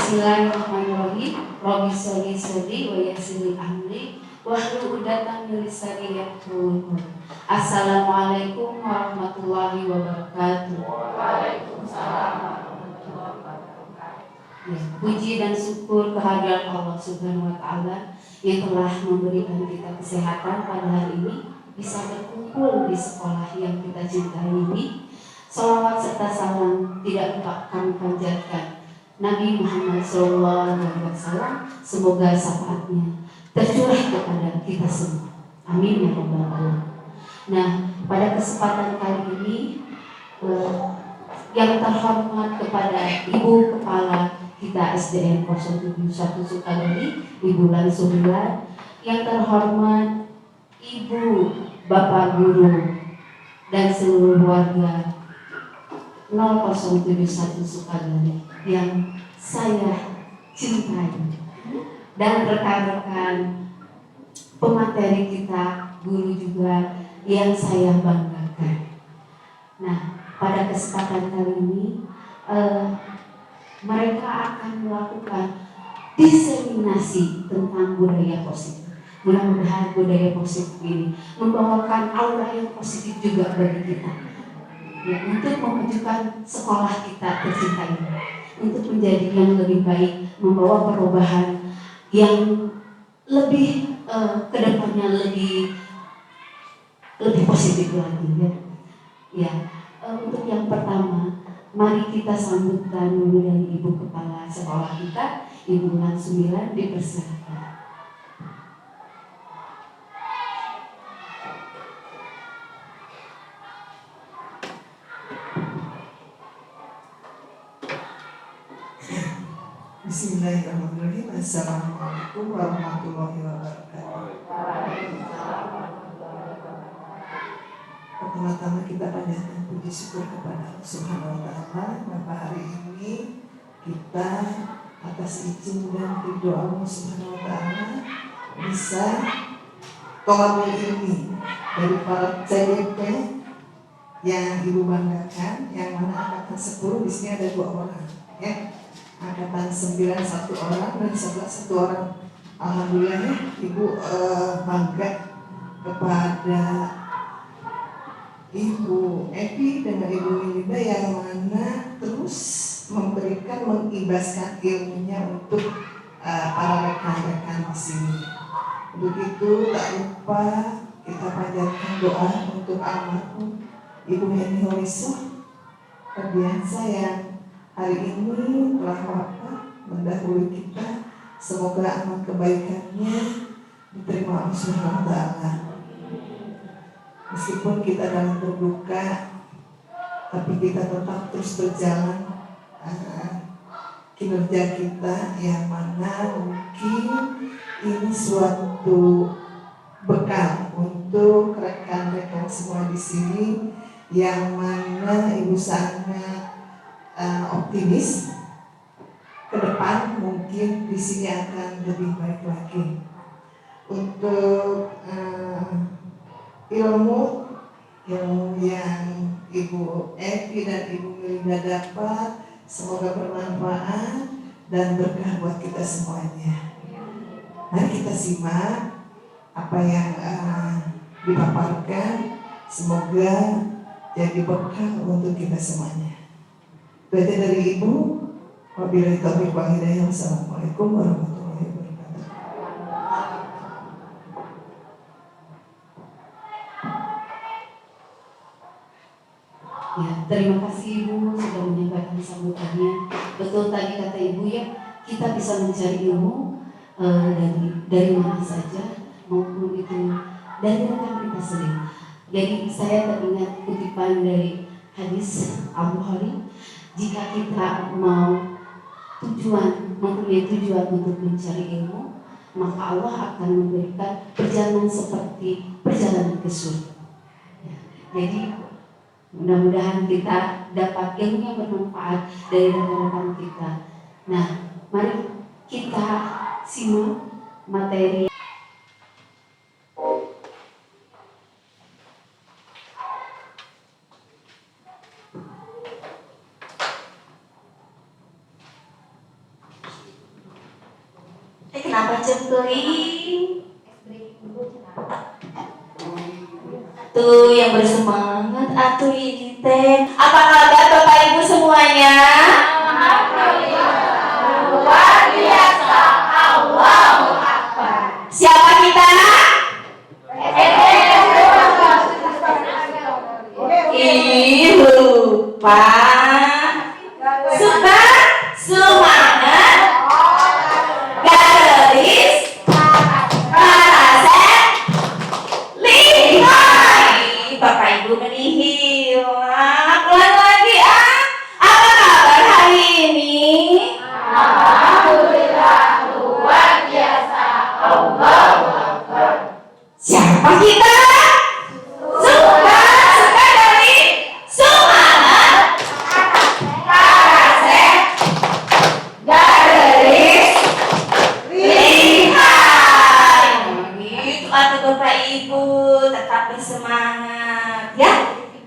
Bismillahirrahmanirrahim. Rabbi sholli sholli wa yassir amri wahlul 'uqdatam min lisani yafqahu qawli. Assalamualaikum warahmatullahi wabarakatuh. Waalaikumsalam warahmatullahi wabarakatuh. Ya, puji dan syukur kehadirat Allah Subhanahu wa taala yang telah memberikan kita kesehatan pada hari ini bisa berkumpul di sekolah yang kita cintai ini. Salawat serta salam tidak lupa kami panjatkan Nabi Muhammad SAW, semoga syafaatnya tercurah kepada kita semua. Amin ya rabbal alamin. Nah, pada kesempatan kali ini yang terhormat kepada Ibu Kepala kita SDN 071 Sukabumi, Ibu Lansumila, yang terhormat Ibu Bapak Guru dan seluruh warga 001 Sukabumi yang saya cintai, dan rekan-rekan pemateri kita, guru juga yang saya banggakan. Nah, pada kesempatan kali ini mereka akan melakukan diseminasi tentang budaya positif. Mudah-mudahan budaya positif ini membawakan aura yang positif juga bagi kita, ya, untuk memajukan sekolah kita tercinta ini, untuk menjadi yang lebih baik, membawa perubahan yang lebih kedepannya lebih positif lagi, ya. Ya, untuk yang pertama, mari kita sambutkan dulu dari Ibu Kepala Sekolah kita, Ibu Lansumila, dipersilakan. Bismillahirrahmanirrahim. Assalamualaikum warahmatullahi wabarakatuh. Pertama-tama kita panjatkan puji syukur kepada Allah Subhanahu wa taala, maka hari ini kita atas izin dan ridho Allah Subhanahu wa taala bisa tolak ini dari para CDP yang Ibu banggakan, yang mana angkatan 10 di sini ada 2 orang, ya. Angkatan 9 1 orang dan 11 1 orang. Alhamdulillah, ya, Ibu bangga kepada Ibu Evi dengan Ibu Melinda yang mana terus memberikan, mengibaskan ilmunya untuk para rekan-rekan di sini. Untuk itu tak lupa kita panjatkan doa untuk almarhum Ibu Heni Holisoh Ferdiansa yang hari ini telah wafat mendahului kita. Semoga amal kebaikannya diterima Allah Subhanahu wa taala. Meskipun kita dalam berduka, tapi kita tetap terus berjalan kinerja kita, yang mana mungkin ini suatu bekal untuk rekan-rekan semua di sini, yang mana Ibu sangat optimis ke depan mungkin di sini akan lebih baik lagi. Untuk ilmu yang Ibu Evi dan Ibu Melinda dapat, semoga bermanfaat dan berkah buat kita semuanya. Mari kita simak apa yang dipaparkan, semoga jadi berkah untuk kita semuanya. Belajar dari Ibu. Wabillahi taufiq wal hidayah. Wassalamualaikum warahmatullahi wabarakatuh. Ya, terima kasih Ibu sudah menyampaikan sambutannya. Betul tadi kata Ibu, ya, kita bisa mencari ilmu dari mana saja, maupun itu dari rekan kita sendiri. Jadi saya teringat kutipan dari hadis Al-Bukhari, jika kita mempunyai tujuan untuk mencari ilmu, maka Allah akan memberikan perjalanan seperti perjalanan ke surga. Ya, jadi mudah-mudahan kita dapat ilmu yang bermanfaat dari rekan-rekan kita. Nah, mari kita simak materi. kenapa cengkeling? Tuh yang bersemangat atuh ini teh. Apa kabar Bapak Ibu semuanya? Luar biasa. Allahu Akbar. Siapa kita? Ih, lupa. Suka semangat garis karaset lihai. Bapak Ibu menihil. Pelan lagi Apa kabar hari ini? Alhamdulillah luar biasa. Allahu Akbar. Siapa kita? Suka dari semangat karaset garis lihai. Gitu atuh Bapak Ibu, tetap bersemangat ya.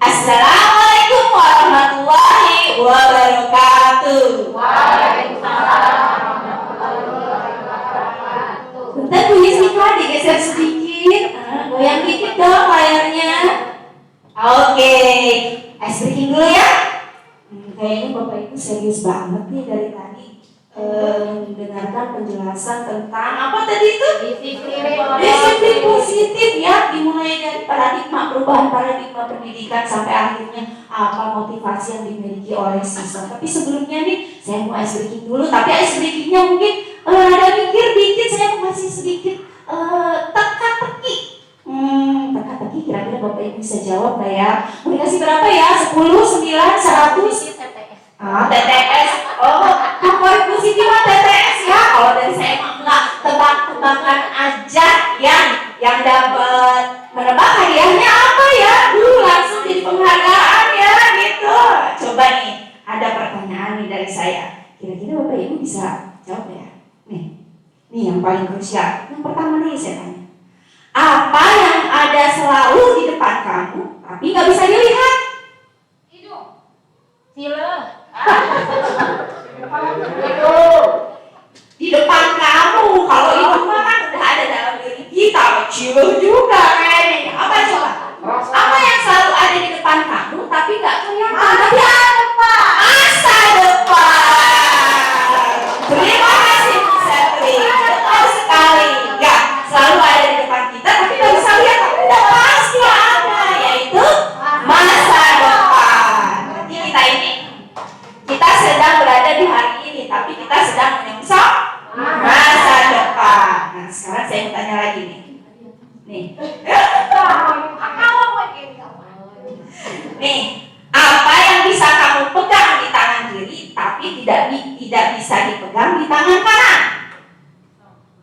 Assalamualaikum warahmatullahi wabarakatuh. Waalaikumsalam warahmatullahi wabarakatuh. Bentar Bu Yesika digeser sedikit, goyang dikit dong layarnya. Oke, ice breaking dulu ya. Kayaknya Bapak Ibu serius banget nih dari tadi mendengarkan penjelasan tentang apa tadi itu? Disiplin positif ya, dimulai dari paradigma perubahan paradigma pendidikan sampai akhirnya apa motivasi yang dimiliki oleh siswa. Tapi sebelumnya nih saya mau ice breaking dulu, tapi ice breakingnya mungkin ada mikir dikit, saya mau kasih sedikit teka-teki. Teka-teki kira-kira Bapak Ibu bisa jawab nggak ya? Mau dikasih berapa ya? 10, 9, 100? TTS. Oh, favorit positif TTS ya. Kalau dari saya mah enggak, tebak-tebakan aja yang dapat menebak hadiahnya apa ya? Langsung jadi penghargaan ya gitu. Coba nih, ada pertanyaan nih dari saya. Kira-kira Bapak Ibu bisa jawab ya? Nih yang paling krusial. Yang pertama nih saya tanya. Apa yang ada selalu di depan kamu tapi nggak bisa dilihat? Hidung. Sila. Di depan kamu, kalau itu mah kan udah ada dalam diri kita, cium juga kayaknya. Apa coba? Apa yang selalu ada di depan kamu tapi nggak kelihatan? Masa depan. Masa depan. Terima kasih Bu Setri. Betul sekali. Ya, selalu ada di depan kita tapi nggak bisa lihat, tapi udah pasti ada, yaitu masa depan. Nanti kita sedang berada di hari ini, tapi kita sedang menyongsong masa depan. Nah, sekarang saya mau tanya lagi nih. Nih, apa yang bisa kamu pegang di tangan kiri, tapi tidak bisa dipegang di tangan kanan?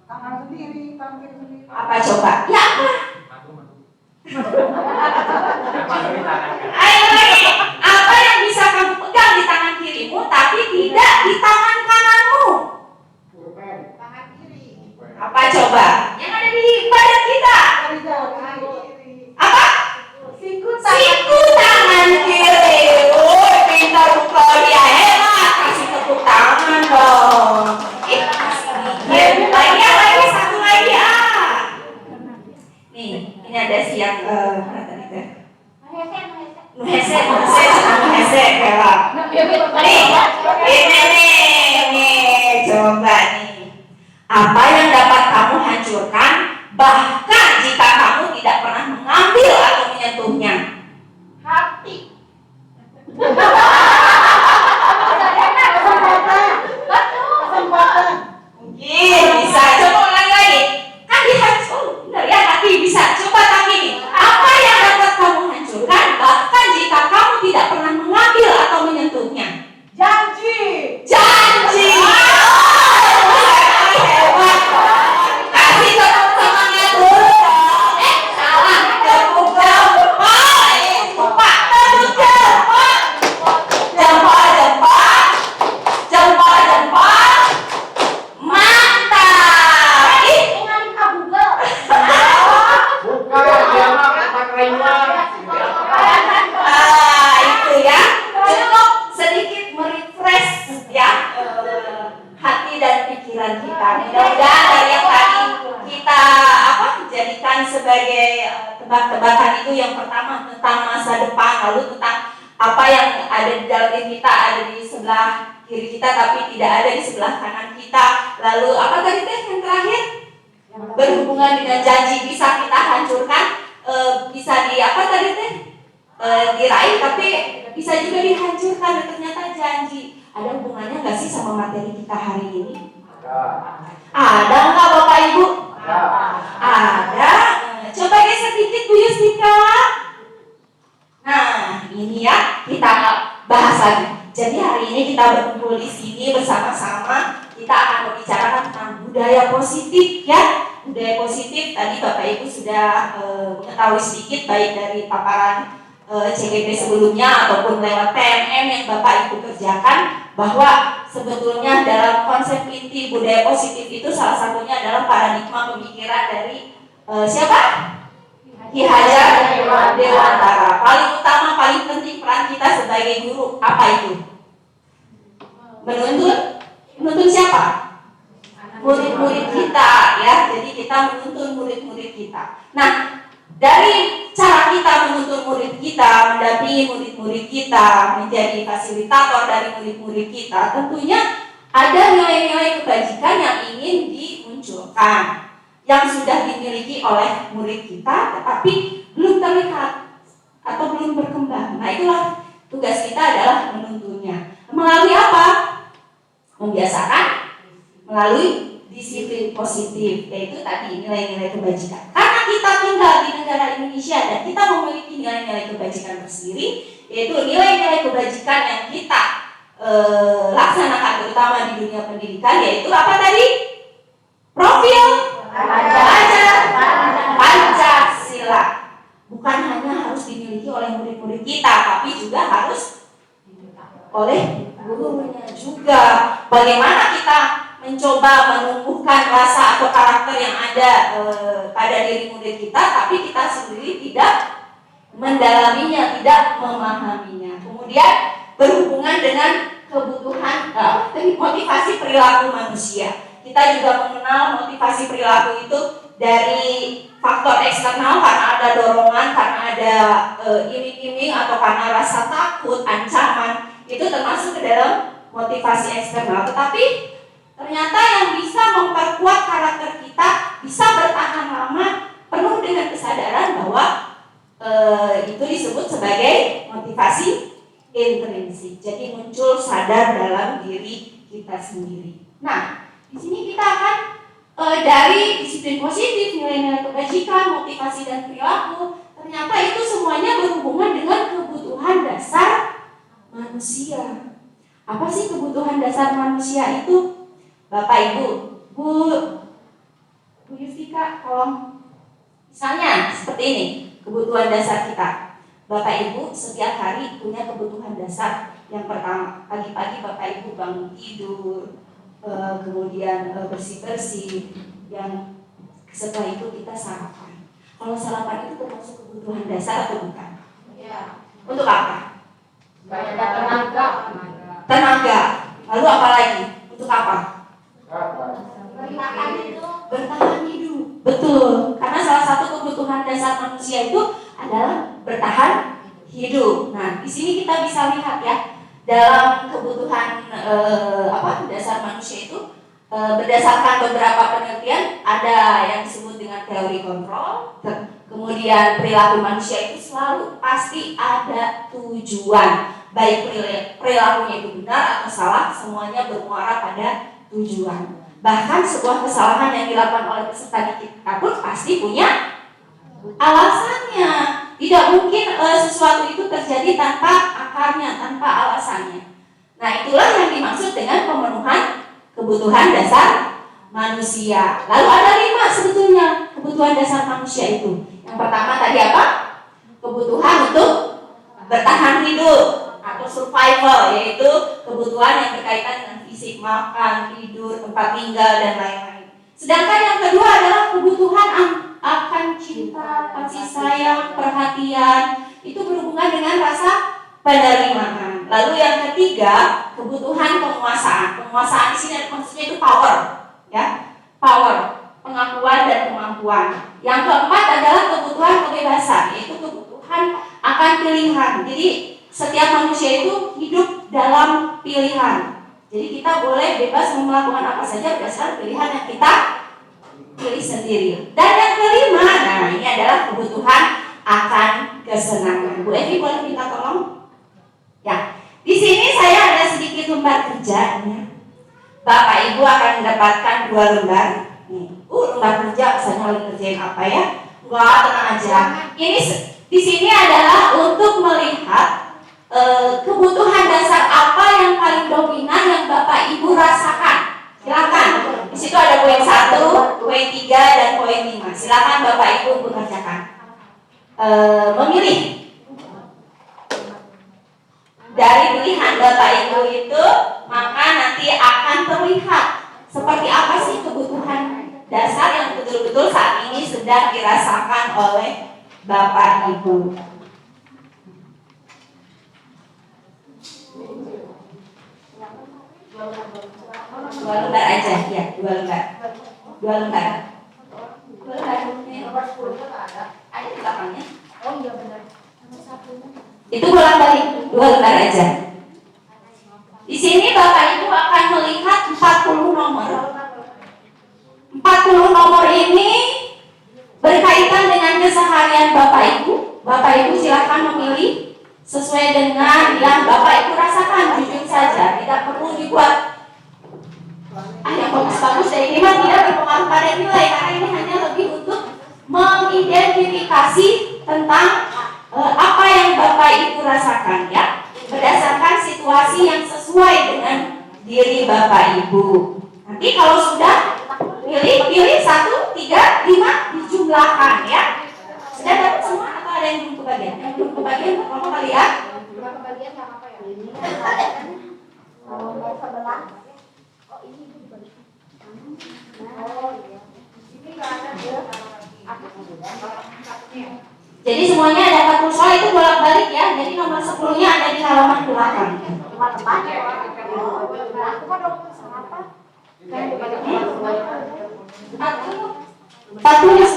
Tangan sendiri, tangan kiri sendiri. Apa coba? Ya apa? Ayo lagi. Apa yang bisa kamu pegang di tangan kirimu tapi tidak di tangan kananmu? Tangan kiri. Apa coba? Yang ada di badan kita. Apa? Siku tangan kiri. Oh, pintar Bu Claudia, hebat. Kasih tepuk tangan dong. Lagi satu lagi Nih, ini ada siang mana tadi teh? Nuhese ya. Nih, coba nih. Apa yang dapat kamu hancurkan, bahkan jika kamu tidak pernah mengambil atau menyentuhnya? Hati. Kesempatan. Mungkin bisa. Coba ulang lagi. Kan dihancur. Benar ya, hati bisa. Coba tapi nih. Apa yang dapat kamu hancurkan, bahkan jika kamu tidak pernah mengambil atau menyentuhnya? Janji. Hebat. Kasih tepuk semangat dulu. Salah. Tepuk dong. Pak, tepuk tebak-tebakan itu yang pertama tentang masa depan, lalu tentang apa yang ada di dalam diri kita, ada di sebelah kiri kita tapi tidak ada di sebelah kanan kita. Lalu apa tadi teh yang terakhir? Berhubungan dengan janji bisa kita hancurkan, bisa di apa tadi teh? Diraih tapi bisa juga dihancurkan. Dan ternyata janji ada hubungannya nggak sih sama materi kita hari ini? Ada nggak Bapak Ibu? Ada. Coba geser sedikit Bu Yustika. Nah, ini ya kita bahas lagi. Jadi hari ini kita berkumpul di sini bersama-sama. Kita akan membicarakan tentang budaya positif ya. Budaya positif tadi Bapak Ibu sudah mengetahui sedikit baik dari paparan CGP sebelumnya ataupun lewat PMM yang Bapak Ibu kerjakan, bahwa sebetulnya dalam konsep inti budaya positif itu salah satunya adalah paradigma pemikiran dari siapa? Ki Hajar Dewantara. Paling utama, paling penting peran kita sebagai guru apa itu? Menuntun siapa? Murid-murid kita ya. Jadi kita menuntun murid-murid kita. Nah, dari cara kita menuntun murid kita, mendampingi murid-murid kita, menjadi fasilitator dari murid-murid kita, tentunya ada nilai-nilai kebajikan yang ingin dimunculkan, yang sudah dimiliki oleh murid kita tetapi belum terlihat atau belum berkembang. Nah, itulah tugas kita adalah menuntunnya. Melalui apa? Membiasakan melalui disiplin positif, yaitu tadi nilai-nilai kebajikan. Karena kita tinggal di negara Indonesia dan kita memiliki nilai-nilai kebajikan tersendiri, yaitu nilai-nilai kebajikan yang kita laksanakan terutama di dunia pendidikan, yaitu apa tadi? Profil Pancasila. Bukan hanya harus dimiliki oleh murid-murid kita, tapi juga harus oleh gurunya juga. Bagaimana kita mencoba menumbuhkan rasa atau karakter yang ada pada diri murid kita, tapi kita sendiri tidak mendalaminya, tidak memahaminya. Kemudian berhubungan dengan kebutuhan motivasi perilaku manusia. Kita juga mengenal motivasi perilaku itu dari faktor eksternal, karena ada dorongan, karena ada iming-iming atau karena rasa takut, ancaman. Itu termasuk ke dalam motivasi eksternal. Tetapi ternyata yang bisa memperkuat karakter kita, bisa bertahan lama, penuh dengan kesadaran bahwa itu disebut sebagai motivasi intrinsik. Jadi muncul sadar dalam diri kita sendiri. Nah, di sini kita akan dari disiplin positif, nilai-nilai kebajikan, motivasi dan perilaku, ternyata itu semuanya berhubungan dengan kebutuhan dasar manusia. Apa sih kebutuhan dasar manusia itu? Bapak Ibu, Bu Yustika, tolong. Misalnya seperti ini, kebutuhan dasar kita. Bapak Ibu setiap hari punya kebutuhan dasar. Yang pertama, pagi-pagi Bapak Ibu bangun tidur, kemudian bersih-bersih, yang setelah itu kita sarapan. Kalau sarapan itu termasuk kebutuhan dasar atau bukan? Ya. Untuk apa? Tenaga. Lalu apa lagi? Untuk apa? Bertahan hidup. Betul. Karena salah satu kebutuhan dasar manusia itu adalah bertahan hidup. Nah, di sini kita bisa lihat ya, dalam kebutuhan dasar manusia itu berdasarkan beberapa penelitian, ada yang disebut dengan teori kontrol. Kemudian perilaku manusia itu selalu pasti ada tujuan, baik perilakunya itu benar atau salah, semuanya bermuara pada tujuan. Bahkan sebuah kesalahan yang dilakukan oleh peserta didik kita pun pasti punya alasannya. Tidak mungkin sesuatu itu terjadi tanpa akarnya, tanpa alasannya. Nah, itulah yang dimaksud dengan pemenuhan kebutuhan dasar manusia. Lalu ada 5 sebetulnya kebutuhan dasar manusia itu. Yang pertama tadi apa? Kebutuhan untuk bertahan hidup atau survival, yaitu kebutuhan yang berkaitan dengan fisik, makan, tidur, tempat tinggal, dan lain-lain. Sedangkan yang kedua adalah kebutuhan akan cinta, kasih sayang, perhatian. Itu berhubungan dengan rasa penerimaan. Lalu yang ketiga, kebutuhan penguasaan. Penguasaan di sini maksudnya itu power, ya. Power pengakuan dan kemampuan. Yang keempat adalah kebutuhan kebebasan, yaitu kebutuhan akan pilihan. Jadi setiap manusia itu hidup dalam pilihan. Jadi kita boleh bebas melakukan apa saja berdasarkan pilihan yang kita pilih sendiri. Dan yang kelima, nah ini adalah kebutuhan akan kesenangan. Bu Evi boleh minta tolong? Ya, di sini saya ada sedikit lembar kerja. Ya. Bapak Ibu akan mendapatkan 2 lembar. Lembar kerja, misalnya lagi kerjain apa ya? Enggak, tenang aja. Ini di sini adalah untuk melihat kebutuhan dasar apa yang paling dominan yang Bapak Ibu rasakan. Silakan. Di situ ada poin 1, poin 3, dan poin 5. Silakan Bapak Ibu mengerjakan. Memilih dari pilihan Bapak Ibu itu, maka nanti akan terlihat seperti apa sih kebutuhan dasar yang betul-betul saat ini sedang dirasakan oleh Bapak Ibu. Dua lembar aja, ya, 2 lembar. 2 lembar. 2 lembar. Ini nomor 10-nya nggak ada. Ada di belakangnya. Oh iya benar. Nomor 1-nya. Itu bolak-balik 2 lembar aja. Di sini Bapak Ibu akan melihat 40 nomor. 40 nomor ini berkaitan dengan keseharian Bapak Ibu. Bapak Ibu silakan memilih sesuai dengan yang Bapak Ibu rasakan, jujur saja, tidak perlu dibuat yang bagus-bagus. Dan ini mah tidak berpengaruh pada nilai, karena ini hanya lebih untuk mengidentifikasi tentang apa yang Bapak Ibu rasakan, ya, berdasarkan situasi yang sesuai dengan diri Bapak Ibu. Nanti kalau sudah pilih 1, 3, 5 dijumlahkan, ya. Sudah dapat semua atau ada yang belum kebagian? Yang belum kebagian pertama kali ya. Belum kebagian nggak apa-apa ya. Ini nomor 11. Oh ini itu dibagi. Oh iya. Ini nggak ada ya. Jadi semuanya ada 40 soal, itu bolak-balik ya. Jadi nomor 10-nya ada di halaman belakang. Cuma tempat ya. Aku kan dokter apa? Kan dibagi Satunya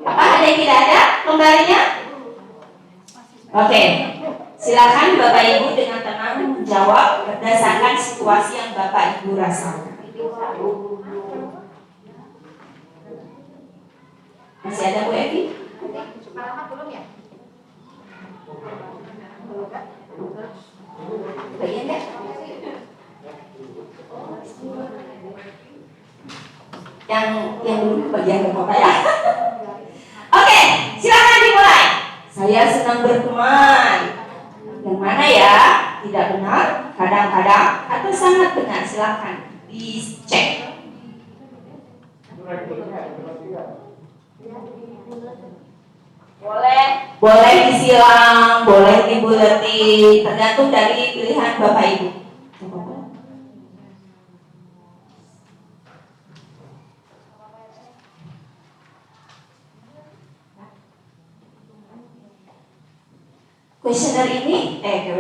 apa ada yang tidak ada lembarnya? Oke, silakan Bapak Ibu dengan tenang menjawab berdasarkan situasi yang Bapak Ibu rasakan. Masih ada Bu Evi? belum ya? Bagian deh. Yang belum bagian apa ya? Oke, silakan dimulai. Saya senang berteman. Yang mana ya? Tidak benar, kadang-kadang, atau sangat benar? Silakan dicek. Boleh disilang, boleh dibuletin, tergantung dari pilihan Bapak Ibu.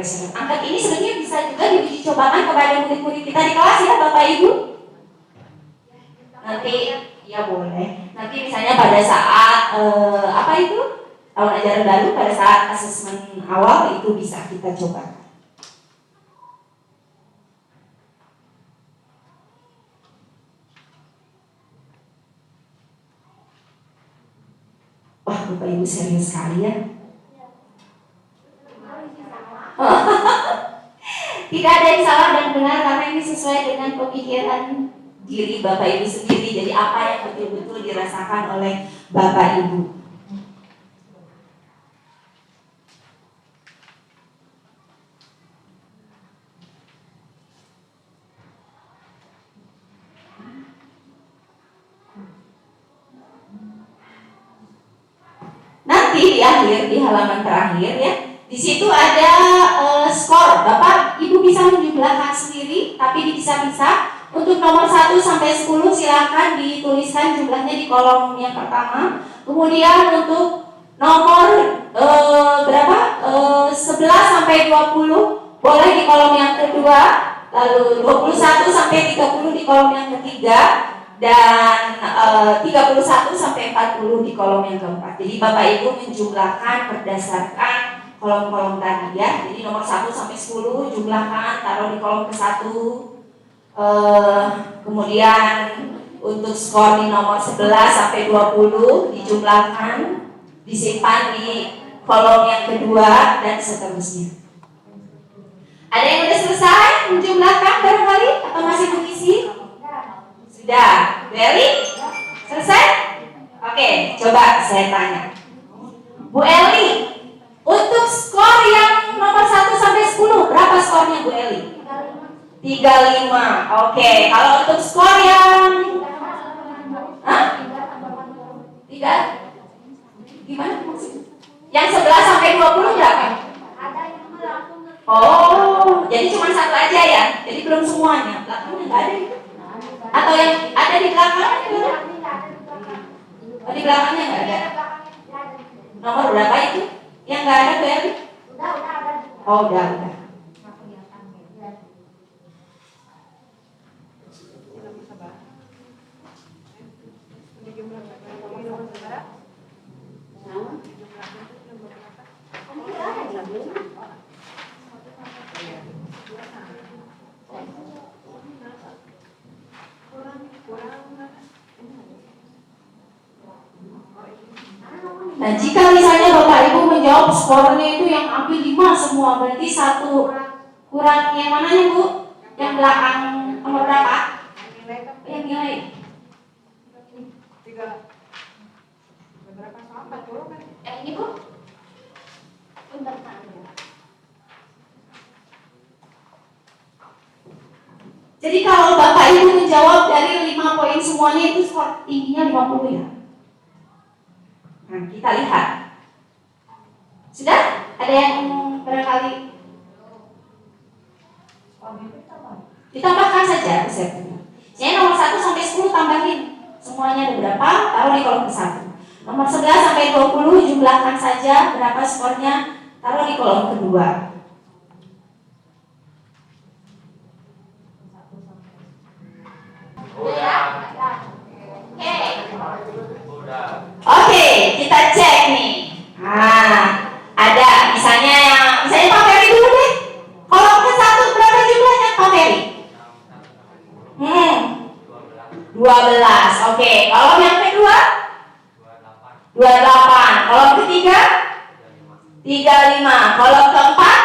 Angkat ini sebenarnya bisa juga diuji cobakan kepada murid-murid kita di kelas ya Bapak Ibu. Nanti ya boleh. Nanti misalnya pada saat apa itu? Tahun ajaran baru, pada saat asesmen awal itu bisa kita coba. Wah, Bapak Ibu serius sekali ya. Tidak ada yang salah dan benar karena ini sesuai dengan pemikiran diri Bapak Ibu sendiri. Jadi apa yang betul-betul dirasakan oleh Bapak Ibu. Nanti di akhir, di halaman terakhir ya, di situ ada skor. Bapak Ibu bisa menjumlahkan sendiri, tapi dipisah-pisah. Untuk nomor 1 sampai 10 silakan dituliskan jumlahnya di kolom yang pertama. Kemudian untuk nomor berapa? 11 sampai 20 boleh di kolom yang kedua, lalu 21 sampai 30 di kolom yang ketiga, dan 31 sampai 40 di kolom yang keempat. Jadi Bapak Ibu menjumlahkan berdasarkan kolom-kolom tadi ya. Jadi nomor 1 sampai 10 jumlahkan, taruh di kolom ke-1. Kemudian untuk skor di nomor 11 sampai 20 dijumlahkan, disimpan di kolom yang kedua, dan seterusnya. Ada yang sudah selesai menjumlahkan barangkali atau masih mengisi? Sudah. Eli? Selesai? Oke, coba saya tanya. Bu Eli, untuk skor yang nomor 1 sampai 10, berapa skornya Bu Eli? 35. Oke, kalau untuk skor yang tidak? Gimana maksudnya? Yang 11 sampai 20 berapa? Oh, jadi cuma satu aja ya? Jadi belum semuanya? Belakangnya nggak ada itu? Atau yang ada di belakangnya dulu? Oh, di belakangnya nggak ada? Nomor berapa itu? Yang nggak ada Bu Eli? Oh, udah. Nah, jika misalnya Bapak Ibu menjawab skornya itu yang ambil 5 semua, berarti 1 kurang yang mananya Bu? Yang belakang nomor berapa? Yang nilai 3. Berapa sama 40 kan? ini Bu? Jadi kalau Bapak Ibu menjawab dari 5 poin semuanya itu skor tingginya 50 ya. Nah, kita lihat. Sudah? Ada yang barangkali ditambahkan saja resepnya. Jadi nomor 1 sampai 10 tambahin. Semuanya ada berapa? Taruh di kolom ke-1. Nomor 11 sampai 20 jumlahkan saja berapa skornya, taruh di kolom kedua. Oke, kita cek nih. Nah, ada misalnya Pak Ferry dulu deh. Kolom ke-1 berapa jumlahnya Pak Ferry? 12. Oke, kolom yang kedua? 28. Kolom ketiga? 35. Kolom keempat?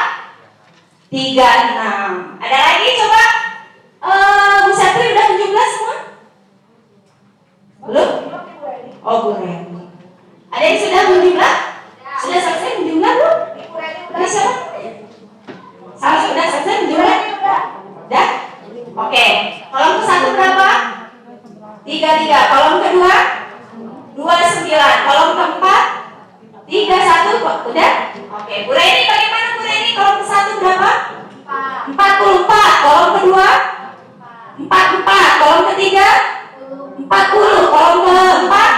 36. Ada lagi coba? Bu Satri udah menjumlah semua? Belum? Oh, Bu Reni. Ada yang sudah menjumlah? Sudah selesai menjumlah belum? Udah siapa? Sudah selesai menjumlah? Udah? Oke. Kolom ke-1 berapa? 33. Kolom kedua? 29. Kolom keempat? 31. Udah? Oke. Bu Reni bagaimana Bu Reni? Kolom ke-1 berapa? 44. Kolom kedua? 44. Kolom ketiga? 40. Kolom keempat?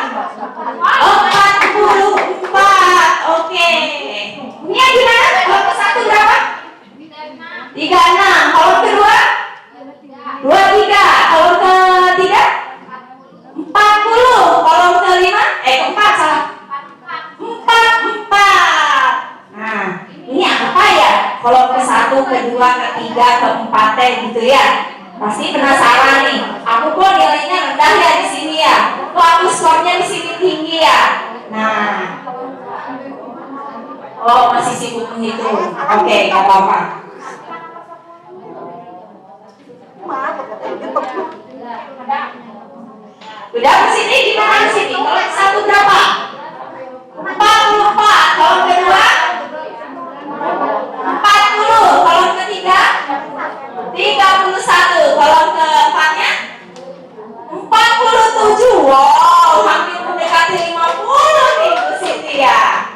44. Oke. Ini gimana? Kolom ke-1 berapa? 36. Kolom kedua? 23. Kolom ketiga? 40. Kolom kelima? Keempat salah. 44. Nah, ini apa ya? Kolom ke-1, kedua, ketiga, keempatnya gitu ya. Pasti penasaran nih. Aku kok nilainya rendah ya di sini ya. Kok aku skornya di sini tinggi ya? Nah. Oh, masih sibuk menghitung. Oke, enggak apa-apa. Udah ke sini gimana sini? Kalau satu berapa? 44. Kalau kedua? 40. Kalau ketiga? 31. Kalau keempatnya? 47. Wow, hampir mendekati 50 nih Bu Siti ya.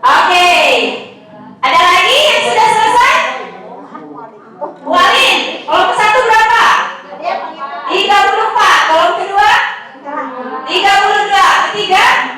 Oke. Ada lagi yang sudah selesai? Bu Alin, kalau ke-1 berapa? 34. Kalau kedua? 32. Ketiga?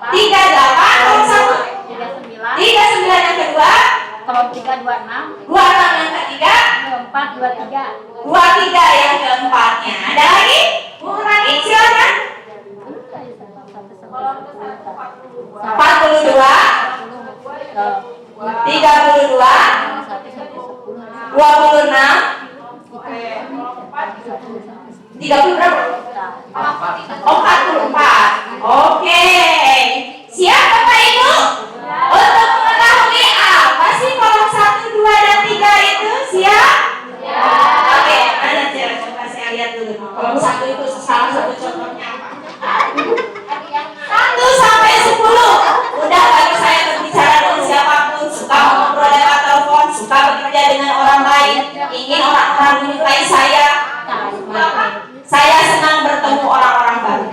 38 kolom 1. 39. 39 yang kedua. Kolom 3 26. 26 yang ketiga. 24 23. 23 yang keempatnya. Ada lagi? Bu Rani silakan. 42, 32, 26, 30 berapa? Oh, 44. Oke. Siap Bapak Ibu? Untuk mengetahui apa sih kolom 1, 2, dan 3 itu? Siap? Oke, mana cara coba saya lihat dulu. Kolom 1 itu salah satu contohnya apa? 1 sampai 10. Udah bagi saya berbicara dengan siapapun, suka mengobrol lewat telepon, suka bekerja dengan orang lain, ingin orang-orang menyukai saya. Saya senang bertemu orang-orang baru.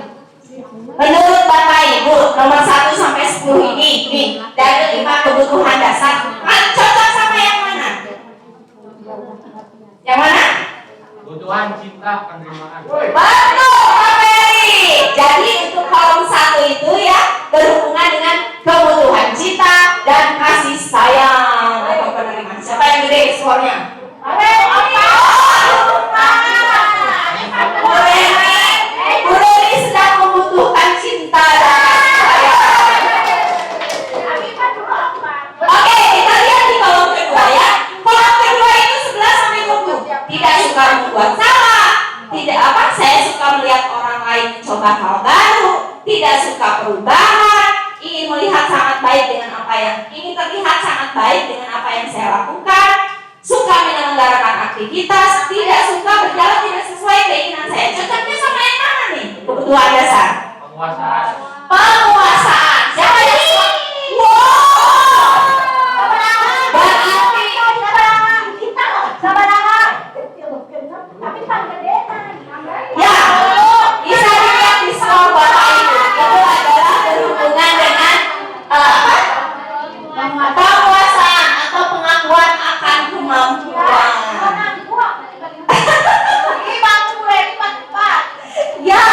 Menurut Bapak Ibu, nomor 1 sampai 10 ini, nih, dari 5 kebutuhan dasar, cocok sama yang mana? Yang mana? Kebutuhan cinta penerimaan. Betul, Pak Ferry. Jadi untuk kolom 1 itu ya berhubungan dengan kebutuhan cinta dan kasih sayang atau penerimaan. Siapa yang gede skornya? Bu Reni sedang membutuhkan cinta dan kasih sayang. Oke, kita lihat di kolom kedua ya. Kolom kedua itu 11 sampai 20. Tidak suka membuat salah. Saya suka melihat orang lain mencoba hal baru. Tidak suka perubahan. Ingin terlihat sangat baik dengan apa yang saya lakukan. Suka menyelenggarakan aktivitas. Tidak suka berjalan tidak sesuai keinginan saya. Cocoknya sama yang mana nih? Kebutuhan dasar. Penguasaan. Penguasaan. Siapa yang suka? Wow. Berarti ya, bisa dilihat di skor Bapak Ibu. Itu adalah berhubungan dengan penguasaan atau pengakuan akan kemampuan. Ya,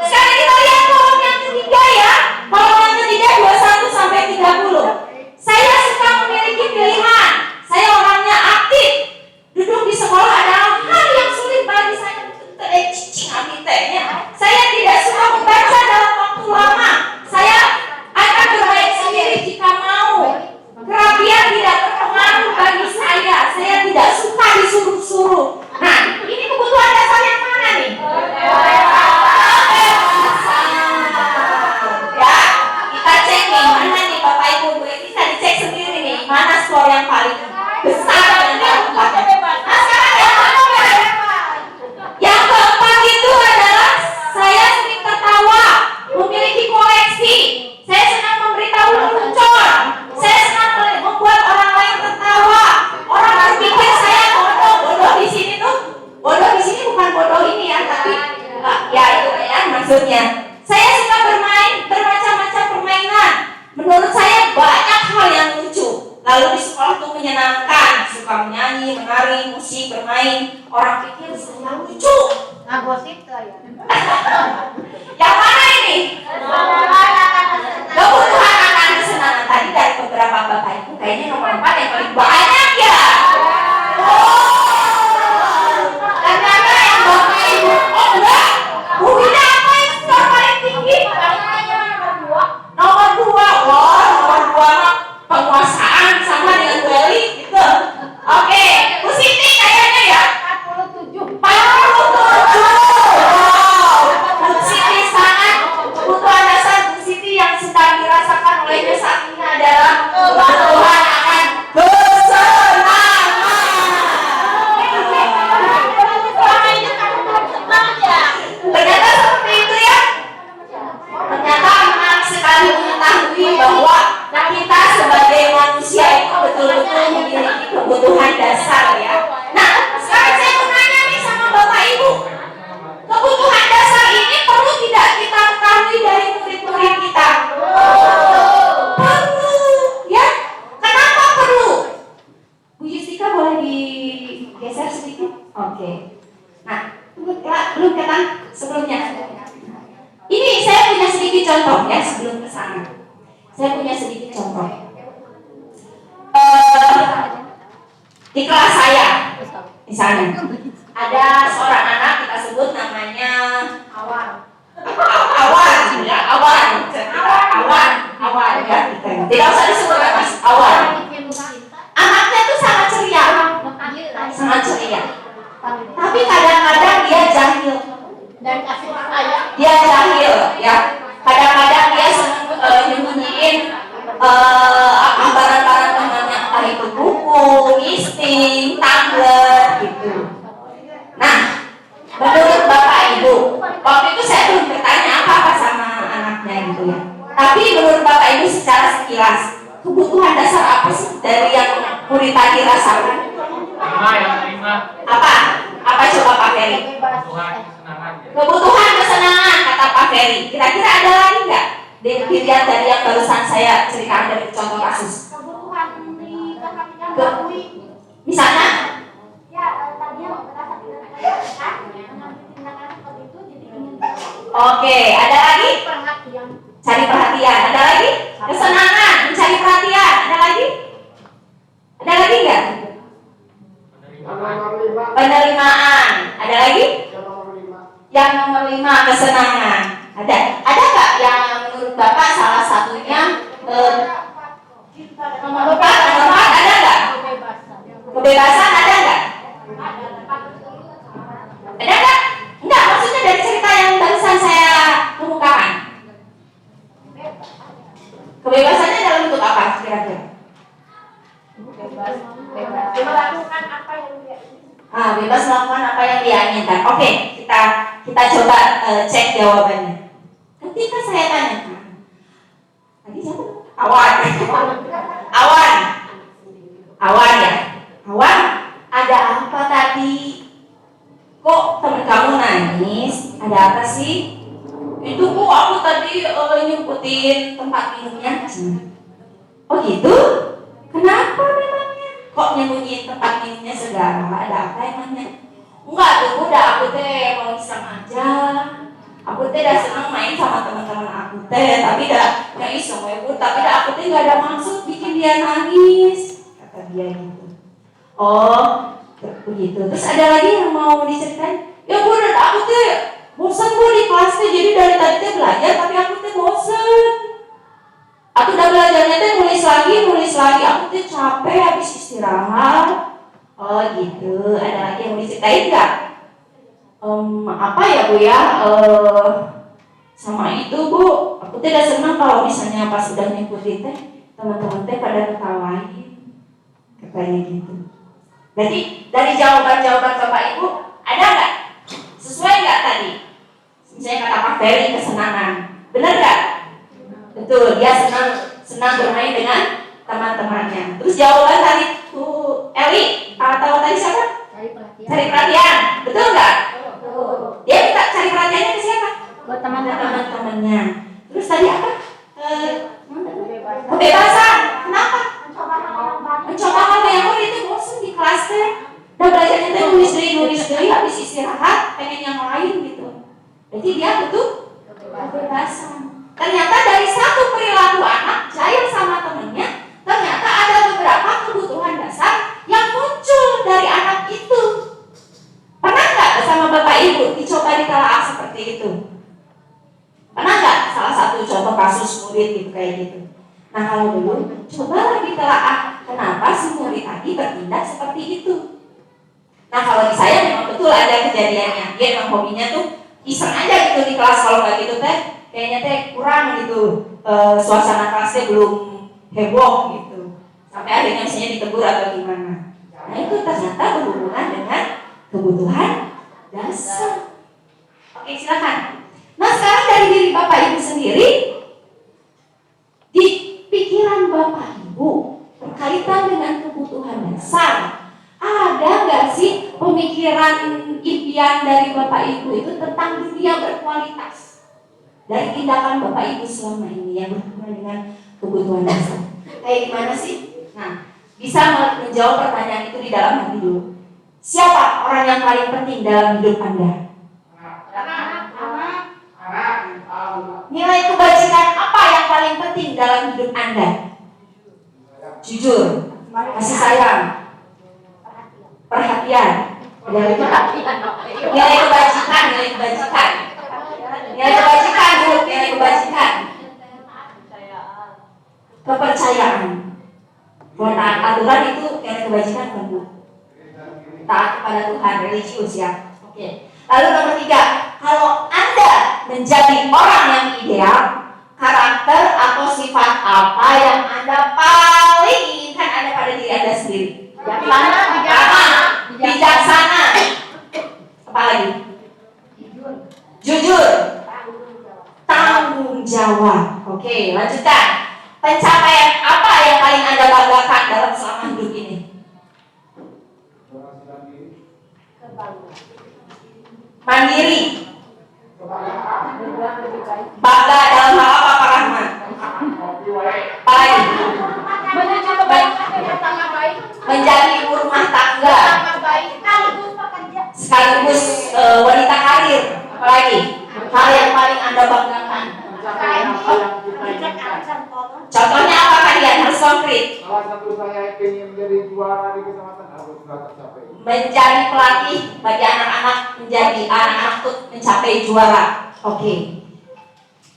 sekarang kita lihat kolom yang ketiga ya. Kolom yang ketiga 21 sampai 30. Saya suka memiliki pilihan. Saya orangnya aktif. Duduk di sekolah adalah hal yang sulit bagi saya untuk cicing aktifnya. Saya tidak suka membaca dalam waktu lama. Saya akan bermain sendiri jika mau. Kerapian tidak berpengaruh bagi saya. Saya tidak suka disuruh-suruh. Nah, ini kebutuhan dasar yang mana nih? Ya, kita cek nih mana nih Bapak Ibu. Bisa dicek sendiri nih mana skor yang paling besar dan keempatnya. Nah, sekarang yang keempat itu adalah saya sering tertawa, memiliki koleksi. Saya senang memberitahu lelucon. Saya senang membuat orang lain tertawa. Orang berpikir saya bodoh. Bodoh di sini bukan bodoh ini ya, tapi ya itu ya maksudnya. Saya suka bermacam-macam permainan. Menurut saya banyak hal yang lucu. Lalu di sekolah tuh menyenangkan, suka menyanyi, menari, musik, bermain. Orang pikir saya lucu. Ngagosip tuh ya. Yang mana ini? Kebutuhan akan kesenangan tadi dari beberapa Bapak Ibu kayaknya nomor 4 yang paling banyak ya. Ternyata yang Bapak Ibu, oh enggak, Bu Wida apa yang skor paling tinggi? Nomor 2. Wah, nomor 2 mah penguasaan sama dengan Bu Eli gitu. Oke, Bu Siti kayaknya ya 47. Wow, Bu Siti sangat kebutuhan dasar Bu Siti yang sedang dirasakan olehnya saat ini adalah kebutuhan akan kesenangan. Ternyata seperti itu ya. Ternyata menarik sekali mengetahui bahwa kita sebagai manusia itu betul-betul memiliki kebutuhan dasar ya. Nah, sekarang saya mau nanya nih sama Bapak Ibu. Kebutuhan dasar ini perlu tidak kita ketahui dari murid-murid kita? Perlu, ya. Kenapa perlu? Bu Yustika boleh digeser sedikit? Oke. Nah, belum kata sebelumnya. Ini saya punya sedikit contoh ya sebelum ke sana. Saya punya sedikit contoh. Di kelas saya, misalnya, ada seorang anak kita sebut namanya Awan, ya. Tidak usah disebut Mas, Awan. Anaknya tuh sangat ceria. Tapi kadang-kadang dia jahil. Dia jahil, ya. Kadang-kadang dia senang nyembunyiin barang-barang temannya, entah itu buku, listing, tablet, gitu. Nah, menurut Bapak Ibu, waktu itu saya belum bertanya apa-apa sama anaknya gitu ya. Tapi menurut Bapak Ibu secara sekilas, kebutuhan dasar apa sih dari yang murid tadi rasakan? Lima. Apa? Apa coba Pak Ferry? Kebutuhan kesenangan. Kebutuhan kesenangan kata Pak Ferry. Kira-kira ada lagi nggak? Dilihat dari yang barusan saya ceritakan dari contoh kasus. Kebutuhan diperhatikan Misalnya? ya tadi yang merasa tidak terbayarkan mengambil tindakan seperti itu jadi ingin Oke, ada lagi? perhatian. Cari perhatian. Ada lagi? Kesenangan, mencari perhatian. Ada lagi? Ada lagi nggak? Penerimaan. Ada lagi? Yang nomor 5 kesenangan. Ada nggak yang menurut Bapak salah satunya nomor 4 ada nggak? Kebebasan ada nggak? Ada nggak? Enggak, maksudnya dari cerita yang barusan saya kemukakan. Kebebasannya dalam bentuk apa kira-kira? Melakukan apa yang dia ingin. Bebas melakukan apa yang dia inginkan. Oke, kita coba cek jawabannya. Ketika saya tanyakan, tadi siapa? Awan ya. Awan, ada apa tadi? Kok temen kamu nangis? Ada apa sih? Itu kok aku tadi nyemputin tempat minumnya. Oh gitu? Kenapa memangnya? Kok nyembunyiin tempat minumnya segala? Ada apa emangnya? Enggak tuh, udah aku teh mau iseng aja. Aku teh udah senang main sama teman-teman aku teh, tapi dah yang iseng Bu, tapi dah aku teh nggak ada maksud bikin dia nangis, kata dia gitu. Oh, begitu. Terus ada lagi yang mau diceritain? Ya Bu, dan aku teh bosan Bu di kelas teh, jadi dari tadi teh belajar tapi aku teh bosan. Aku udah belajarnya teh nulis lagi, aku teh capek habis istirahat. Oh gitu, ada lagi yang mau diceritain nggak? Apa ya Bu ya? Sama itu Bu, aku teh udah senang kalau misalnya pas udah ngikutin teh teman-teman teh pada ketawain, katanya gitu. Jadi dari jawaban-jawaban Bapak Ibu ada nggak? Sesuai nggak tadi? Misalnya kata Pak Ferry kesenangan, benar nggak? Betul, dia senang bermain dengan teman-temannya. Terus jawaban tadi tuh Eli, atau tadi siapa? Cari perhatian, betul nggak? Dia minta cari perhatiannya ke siapa? Buat Teman-temannya. Terus tadi apa? Kebebasan. Kenapa? Mencoba hal yang baru itu bosan di kelas teh. Dan belajarnya teh nulis deui habis istirahat pengen yang lain gitu. Jadi dia butuh kebebasan. Ternyata dari satu perilaku anak jahil sama temennya, ternyata ada beberapa kebutuhan dasar yang muncul dari anak itu. Pernah nggak bersama Bapak Ibu dicoba ditelaah seperti itu? Pernah nggak salah satu contoh kasus murid gitu kayak gitu? Nah kalau belum, cobalah ditelaah kenapa si murid tadi bertindak seperti itu. Nah kalau di saya memang betul ada kejadiannya. Dia memang hobinya tuh iseng aja gitu di kelas, kalau nggak gitu teh kayaknya teh kurang gitu, suasana kelasnya belum heboh gitu. Sampai akhirnya misalnya ditegur atau gimana. Nah itu ternyata berhubungan dengan kebutuhan dasar. Oke, silakan. Nah sekarang dari diri Bapak Ibu sendiri, di pikiran Bapak Ibu berkaitan dengan kebutuhan dasar, ada nggak sih pemikiran impian dari Bapak Ibu itu tentang dunia berkualitas dari tindakan Bapak Ibu selama ini yang berhubungan dengan kebutuhan dasar? Kayak gimana sih? Nah, bisa menjawab pertanyaan itu di dalam hati dulu. Siapa orang yang paling penting dalam hidup Anda? Anak. paling penting dalam hidup Anda? Jujur, kasih sayang, perhatian, nilai kebajikan, nilai kebajikan, kepercayaan. Kalau taat aturan itu nilai kebajikan kan Bu? Taat kepada Tuhan, religius ya. Oke. Lalu nomor 3, kalau Anda menjadi orang yang ideal, karakter atau sifat apa yang Anda paling inginkan ada pada diri Anda sendiri? Bijaksana. Apa lagi? Jujur. Tanggung jawab. Oke, lanjutkan. Pencapaian apa yang paling Anda banggakan dalam selama hidup ini? Mandiri. Bangga dalam hal apa Pak Rahman? Apalagi? Menuju kebaikan dan pertama baik. Menjadi ibu rumah tangga. Pertama baik. Sekaligus pekerja. Sekaligus wanita karir. Apalagi? Hal yang paling Anda banggakan. Contohnya apa kalian? Harus konkret. Salah satu saya ingin menjadi juara di kecamatan harus tercapai. Menjadi pelatih bagi anak-anak, menjadi anak-anak untuk mencapai juara. Oke.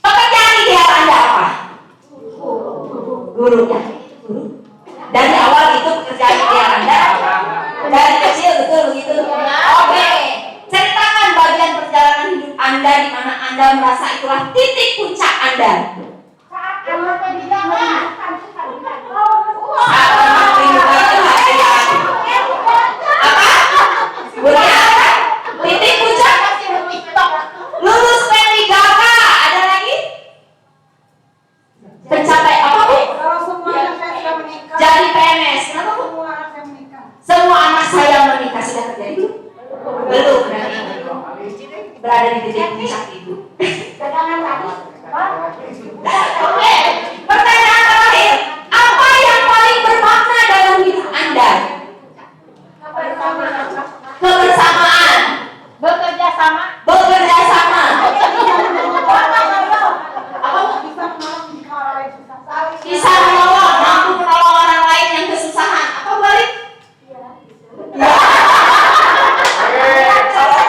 Pekerjaan ideal Anda apa? Guru ya. Guru. Dari awal itu pekerjaan ideal Anda apa? Dari kecil betul begitu. Oke. Ceritakan bagian perjalanan hidup Anda di mana Anda merasa itulah titik puncak Anda. Titik puncak lulus P3K. Ada lagi? Pencapai apa Bu? Jadi PNS. Kenapa Bu? Semua anak saya menikah. Sudah terjadi belum? Belum. Berada di titik puncak itu. Oke. Pertanyaan terakhir. Apa yang paling bermakna dalam hidup Anda? Kebersamaan. Bekerja sama. Bekerja sama. Bisa menolong, mampu menolong orang lain yang kesusahan. Apa balik? Ya.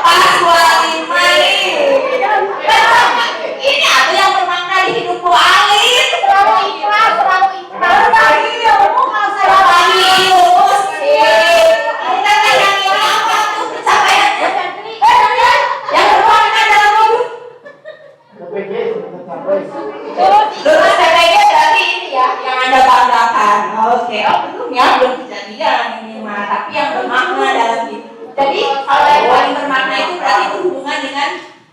Pas wali main. Ini apa yang bermakna di hidupku Alin? Selalu ikhlas, selalu ikhlas. Berbagi ilmu. Kita yang ini apa tuh pencapaiannya? Yang bermakna dalam hidup. Lulus PPG berarti ini ya yang Anda banggakan. Oke, belum ya, belum kejadian ini mah. Tapi yang bermakna dalam hidup. Jadi kalau yang paling bermakna itu berarti berhubungan dengan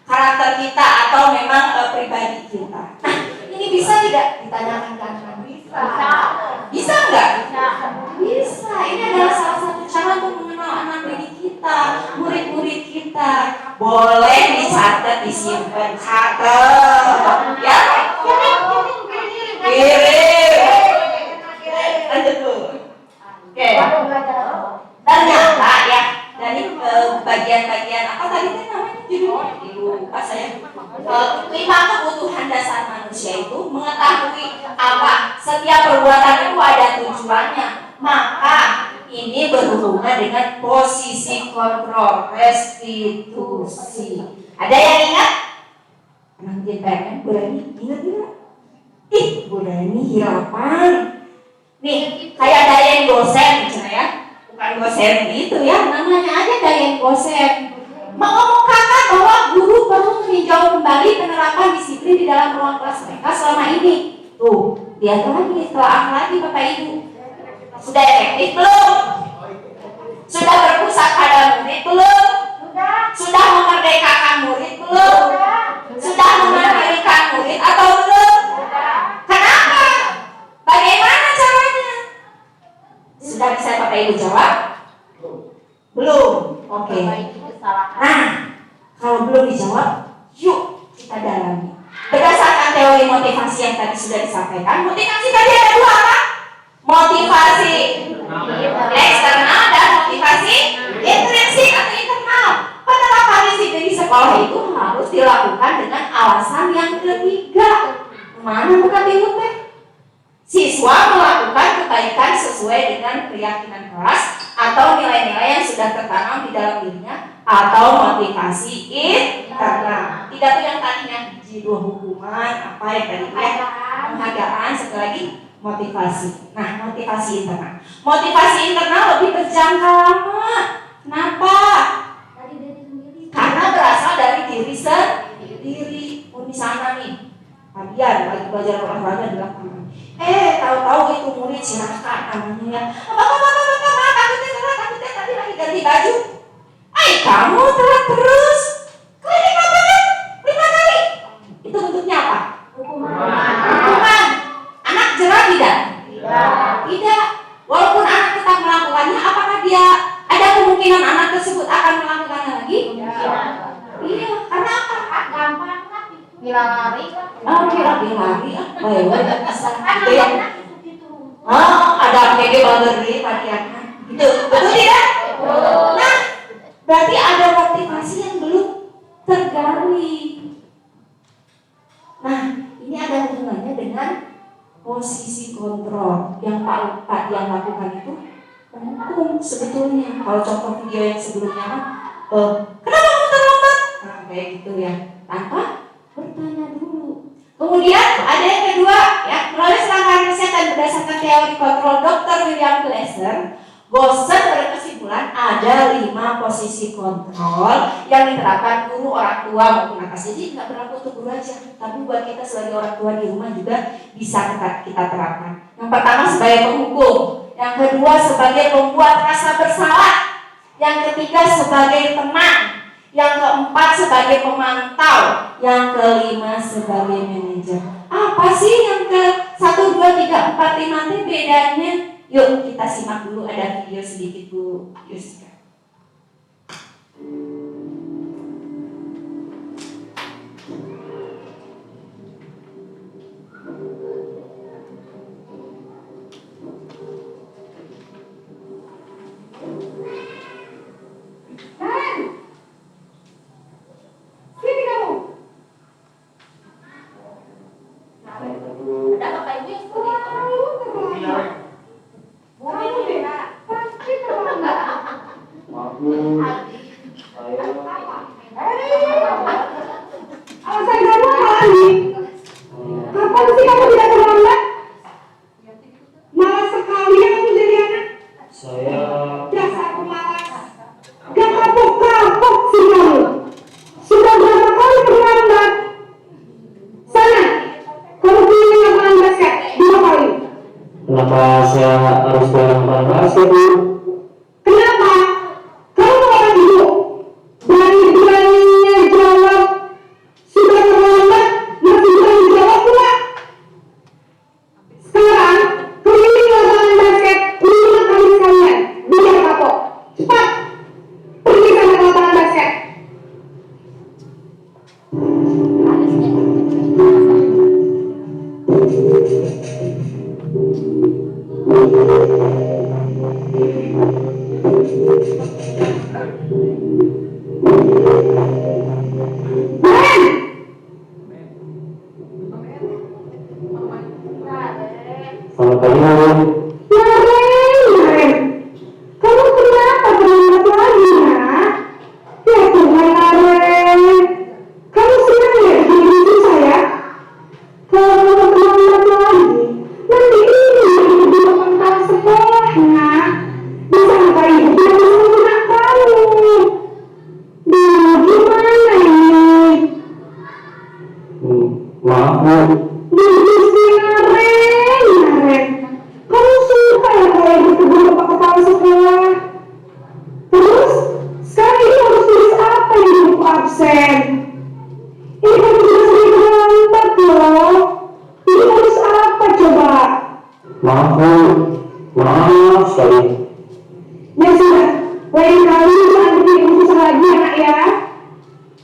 karakter kita atau memang pribadi kita. Nah, ini bisa tidak ditanyakan ke Anda? Bisa nggak? Bisa. Ini adalah salah satu cara untuk mengenal anak didik kita, murid-murid kita. Boleh dicatat, disimpan, catat. Ya? Kirim. Lanjut dulu. Oke. Ternyata ya dari bagian-bagian apa tadi itu namanya judulnya? Lupa saya. 5 kebutuhan dasar manusia itu mengetahui apa setiap perbuatan itu ada tujuannya. Maka ini berhubungan dengan posisi kontrol restitusi. Ada yang ingat? Nanti pengen berani ingat tidak? Berani hirapan. Nih kayak Dayen Gosen misalnya ya. Bukan Gosen gitu ya, namanya aja Dayen Gosen. Mengumumkan bahwa guru perlu meninjau kembali penerapan disiplin di dalam ruang kelas mereka selama ini. Tuh, lihat lagi, telah lagi Bapak Ibu. Sudah efektif belum? Sudah berpusat pada murid belum? Sudah memerdekakan murid belum? Sudah memerdekakan murid atau belum? Kenapa? Bagaimana caranya? Sudah bisa Bapak Ibu jawab? Belum. Oke. Nah, kalau belum dijawab, yuk kita dalami. Berdasarkan teori motivasi yang tadi sudah disampaikan, motivasi tadi ada 2 apa? Motivasi eksternal dan motivasi intrinsik atau internal. Penerapan disiplin di sekolah itu harus dilakukan dengan alasan yang ketiga. Mana bukan bingung teh? Siswa melakukan kebaikan sesuai dengan keyakinan keras atau nilai-nilai yang sudah tertanam di dalam dirinya atau motivasi internal. Tidak tuh yang tadinya biji 2 hukuman, apa yang tadi ya, penghargaan, satu lagi motivasi. Nah, motivasi internal. Motivasi internal lebih berjangka lama. Kenapa? Karena berasal dari diri sendiri. Di sana nih, kalian lagi belajar olahraga di lapangan. Tahu-tahu itu murid si Raka namanya ya. Takutnya tadi lagi ganti baju. Kamu telat terus. Keliling lapangan 5 kali. Itu bentuknya apa? Hukuman. Anak jerah tidak? Tidak. Walaupun anak tetap melakukannya, apakah dia ada kemungkinan anak tersebut akan melakukannya lagi? Iya. Karena apa? Gampang lah. Bila lari kan. Lari. Bisa. Gitu ya. Ada PG Balderdi latihannya. Gitu. Betul tidak? Nah, berarti ada motivasi yang belum tergali. Nah, ini ada hubungannya dengan posisi kontrol yang Pak yang lakukan itu menghukum sebetulnya. Kalau contoh video yang sebelumnya kenapa kamu terlambat? Nah, kayak gitu ya, tanpa bertanya dulu. Kemudian ada yang kedua ya, melalui serangkaian riset dan berdasarkan teori kontrol Dr. William Glasser berkesimpulan ada 5 posisi kontrol yang diterapkan guru, orang tua maupun atas. Jadi nggak berlaku untuk guru aja, tapi buat kita sebagai orang tua di rumah juga bisa kita terapkan. Yang pertama sebagai penghukum, yang kedua sebagai pembuat rasa bersalah, yang ketiga sebagai tenang, yang keempat sebagai pemantau, yang kelima sebagai manajer. Apa sih yang ke 1, 2, 3, 4, 5 itu bedanya? Yuk kita simak dulu, ada video sedikit Bu Yuska. Ada bapak ibu yang seperti itu. Alasan kamu apa lagi? Kapan sih kamu tidak terlambat? Malas sekali ya kamu jadi anak. Saya Dasar pemalas. Gak kapok-kapok sih kamu. Sudah berapa kali terlambat? Sana, kamu pilih lapangan basket 2 kali. kenapa saya harus lapangan basket, Bu? Kenapa? Kamu mau apa dulu? Berani-beraninya jawab. Sudah terlambat, masih berani jawab pula. Sekarang, keliling lapangan basket 5 kali sekalian. Biar kapok. Cepat, pergi sana ke lapangan basket. Selamat pagi, Bu. Naren, kamu kenapa terlambat lagi, nak? Ya Tuhan, Naren. Kamu senang ya jadi ibu saya? Kalau kamu terlambat lagi, nanti ini yang di depan sekolah, nak. Bisa apa ibu tidak bisa menggunakan kamu? Duh, gimana ini? Maaf, Bu. Naren, kamu suka ya kalau ibu tegur bapak kepala sekolah? Terus, sekarang ini harus tulis apa di buku absen? Ini kamu sudah sering terlambat loh. Ini harus apa coba? Maaf, Bu. Maaf sekali. Ya sudah, lain kali jangan bikin ibu susah lagi ya nak ya.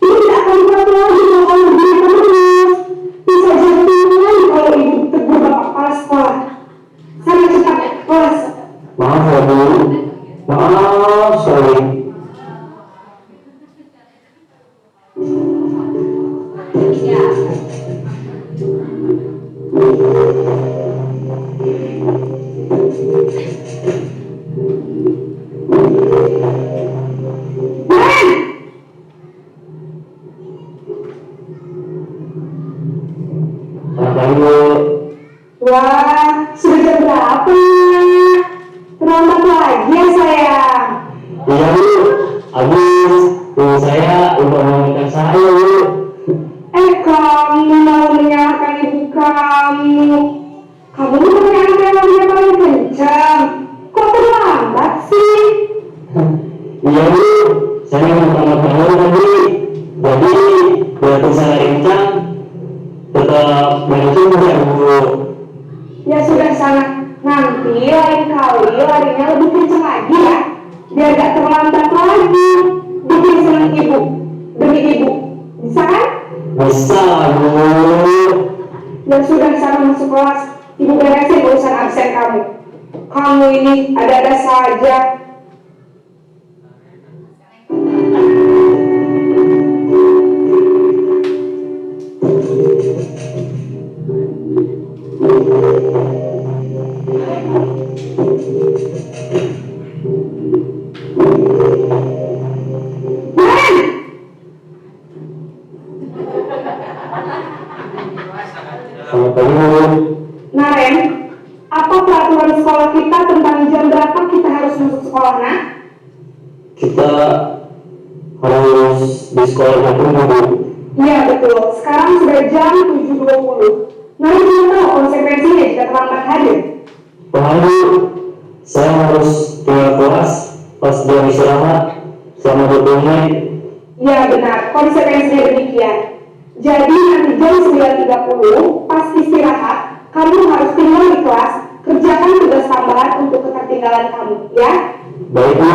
Ini tidak akan kuat lagi kalau kamu begini terus. Bisa jatuh kalau ibu tegur bapak kepala sekolah. Sana cepat kelas. Maaf ya, Bu. Maaf sekali. Ya. pagi Bu. Wah, sudah jam berapa ya? Terlambat lagi ya sayang. Iya Bu, habis ibu saya lupa mengingatkan saya Bu. Kamu mau menyalahkan ibu kamu. Kamu bukan anak yang larinya paling kencang. Kok terlambat sih? Iya Bu, saya memang selamat bangun tadi. Jadi berarti saya kencang tetap banyak ya Bu. Ya sudah sana. Nanti lain kali larinya lebih kencang lagi ya. Biar gak terlambat lagi. Bikin senang ibu. Demi ibu. Bisa kan? Bisa Bu. Ya sudah sana masuk kelas. Ibu beresin urusan absen kamu. Kamu ini ada-ada saja. Selamat pagi Bu. Naren, apa peraturan sekolah kita tentang jam berapa kita harus masuk sekolah, nah? Kita harus di sekolah dulu Bu. Iya betul, sekarang sudah jam 7.20. Naren belum tahu konsekuensinya jika terlambat hadir. Paham Bu, saya harus tinggal kelas pas jam istirahat selama 20 menit. Iya benar, konsekuensinya demikian. Jadi nanti jam 9.30 pas istirahat, kamu harus tinggal di kelas, kerjakan tugas tambahan untuk ketertinggalan kamu, ya? Baik Bu.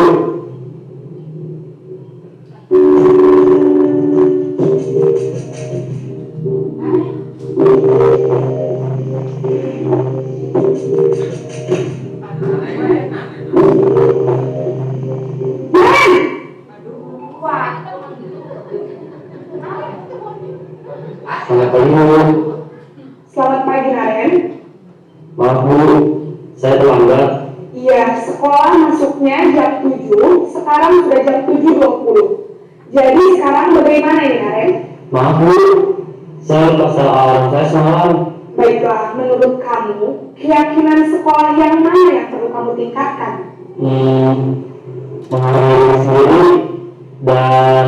Selamat pagi Bu. Selamat pagi Naren. Maaf Bu, saya terlambat. Iya, sekolah masuknya jam 7, sekarang sudah jam 7.20. Jadi sekarang bagaimana ini Naren? Maaf Bu, saya lupa setel alarm saya semalam. Baiklah, menurut kamu, keyakinan sekolah yang mana yang perlu kamu tingkatkan? Mengenai diri sendiri dan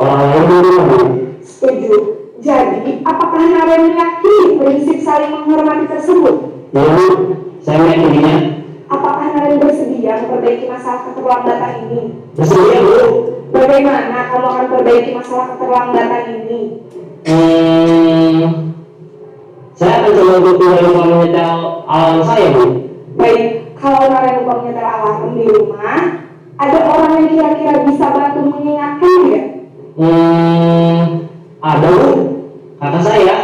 orang lain dulu Bu. Setuju. Jadi, apakah Naren meyakini prinsip saling menghormati tersebut? Ya Bu, saya meyakininya. Apakah Naren bersedia memperbaiki masalah keterlambatan ini? Bersedia Bu. Bagaimana kamu akan perbaiki masalah keterlambatan ini? Saya akan coba untuk tidak lupa menyetel alarm saya Bu. Baik, kalau Naren lupa menyetel alarm di rumah, ada orang yang kira-kira bisa bantu mengingatkan tidak? Ada Bu, kata saya,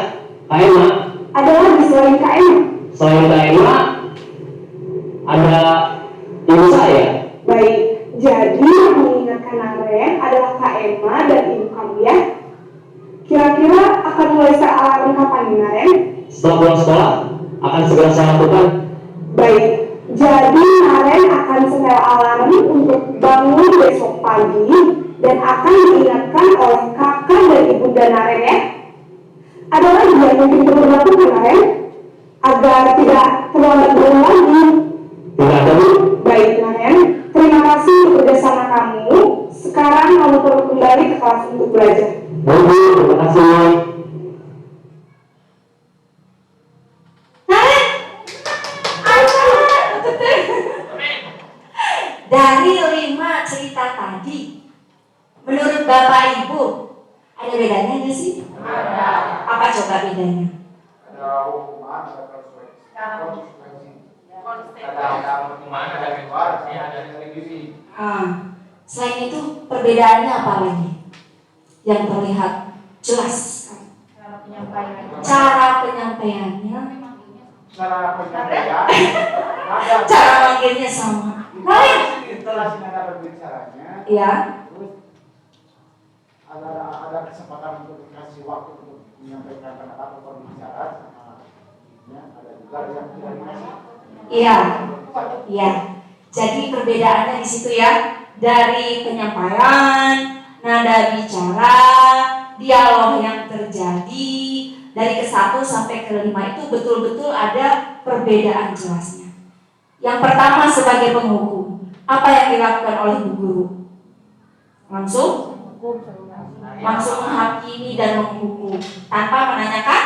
Kak Emma. Ada lagi selain Kak Emma? Selain Kak Emma, ada ibu saya. Baik, jadi yang mengingatkan Naren adalah Kak Emma dan ibu kamu ya. Kira-kira akan mulai set alarm kapan nih Naren? Setelah pulang sekolah, akan segera saya lakukan. Baik, jadi Naren akan setel alarm untuk bangun besok pagi dan akan diingatkan oleh kakak dan ibunda Naren ya. Ada lagi yang mungkin perlu dilakukan Naren agar tidak terlambat berulang lagi? Tidak ada Bu. Baik Naren, terima kasih untuk kerjasama kamu. Sekarang kamu perlu kembali ke kelas untuk belajar. Baik Bu, terima kasih. Dari 5 cerita tadi, menurut Bapak Ibu, ada bedanya nggak sih? Ada. Apa coba bedanya? Ada hukuman, ada konsekuensi. Ada Hukuman, ada konsekuensi, ada revisi. Selain itu, perbedaannya apa lagi? Yang terlihat jelas. Cara penyampaiannya, cara penyampaian, ada. cara manggilnya sama. Lain. Setelah ada berbicaranya, Ya. terus ada kesempatan untuk dikasih waktu untuk menyampaikan pendapat atau berbicara sama ada juga yang tidak dikasih. Iya. Iya. Jadi perbedaannya di situ ya. Dari penyampaian, nada bicara, dialog yang terjadi, dan dari ke-1 sampai ke-5 itu betul-betul ada perbedaan jelasnya. Yang pertama sebagai penghukum, apa yang dilakukan oleh bu guru? Langsung menghakimi dan menghukum tanpa menanyakan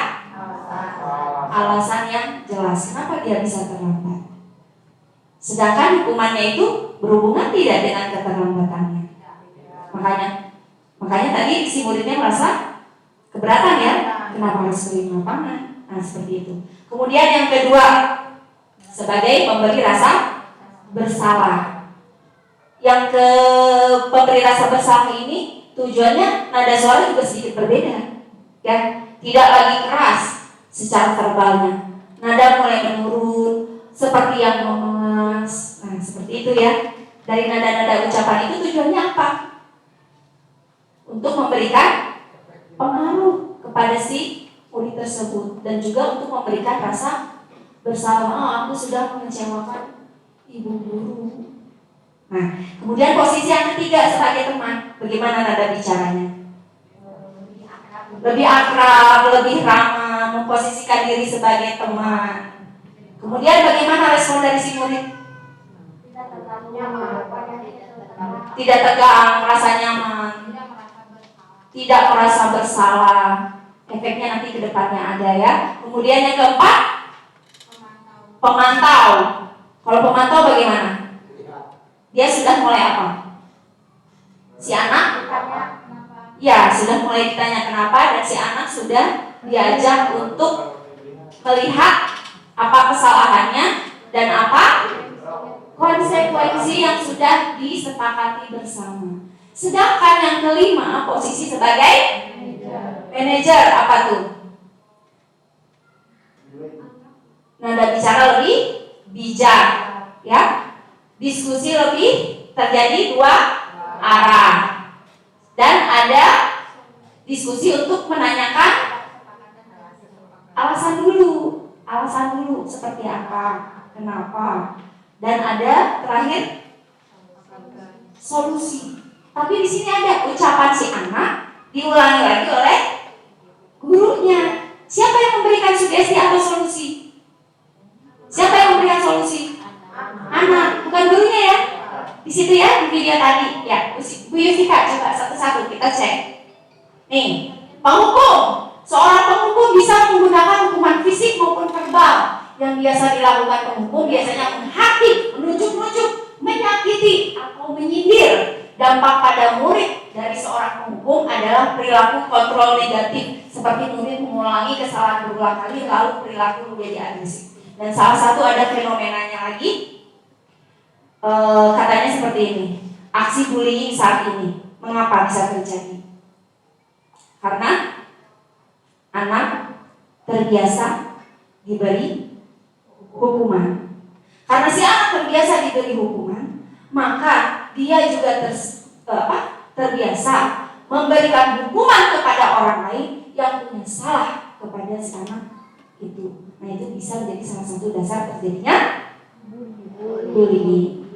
alasan yang jelas kenapa dia bisa terlambat. Sedangkan hukumannya itu berhubungan tidak dengan keterlambatannya. Makanya tadi si muridnya merasa keberatan ya, kenapa harus keliling lapangan? Nah seperti itu. Kemudian yang kedua, sebagai pemberi rasa bersalah. Yang ke pemberi rasa bersalah ini tujuannya nada suara juga sedikit berbeda, ya. Tidak lagi keras secara verbalnya, nada mulai menurun seperti yang memelas. Nah seperti itu ya. Dari nada-nada ucapan itu tujuannya apa? Untuk memberikan pengaruh kepada si murid tersebut dan juga untuk memberikan rasa bersalah. Oh, aku sudah mengecewakan ibu guru. Nah, kemudian posisi yang ketiga sebagai teman, bagaimana nada bicaranya? Lebih akrab, lebih ramah, memposisikan diri sebagai teman. Kemudian bagaimana respon dari si murid? Tidak tegang, merasa nyaman, tidak merasa bersalah. Efeknya nanti ke depannya ada ya. Kemudian yang keempat, pemantau. Kalau pemantau bagaimana? Dia sudah mulai apa? Si anak? Ya, sudah mulai ditanya kenapa dan si anak sudah diajak untuk melihat apa kesalahannya dan apa konsekuensi yang sudah disepakati bersama. Sedangkan yang kelima, posisi sebagai manajer, apa tuh? Nada bicara lebih bijak, ya. Diskusi lebih terjadi dua arah. Dan ada diskusi untuk menanyakan alasan dulu seperti apa, kenapa. Dan ada terakhir solusi. Tapi di sini ada ucapan si anak diulangi lagi oleh gurunya. Siapa yang memberikan sugesti atau solusi? Siapa yang memberikan solusi? Anak, bukan gurunya ya. Di situ ya di video tadi ya. Bu Yusika coba satu-satu kita cek. Nih, penghukum. Seorang penghukum bisa menggunakan hukuman fisik maupun verbal. Yang biasa dilakukan penghukum biasanya menghakimi, menunjuk-nunjuk, menyakiti atau menyindir. Dampak pada murid dari seorang penghukum adalah perilaku kontrol negatif, seperti murid mengulangi kesalahan berulang kali lalu perilaku menjadi agresif. Dan salah satu ada fenomenanya lagi, katanya seperti ini. Aksi bullying saat ini mengapa bisa terjadi? Karena anak terbiasa diberi hukuman. Karena si anak terbiasa diberi hukuman, maka dia juga terbiasa memberikan hukuman kepada orang lain yang punya salah kepada si anak itu. Nah itu bisa menjadi salah satu dasar terjadinya bullying.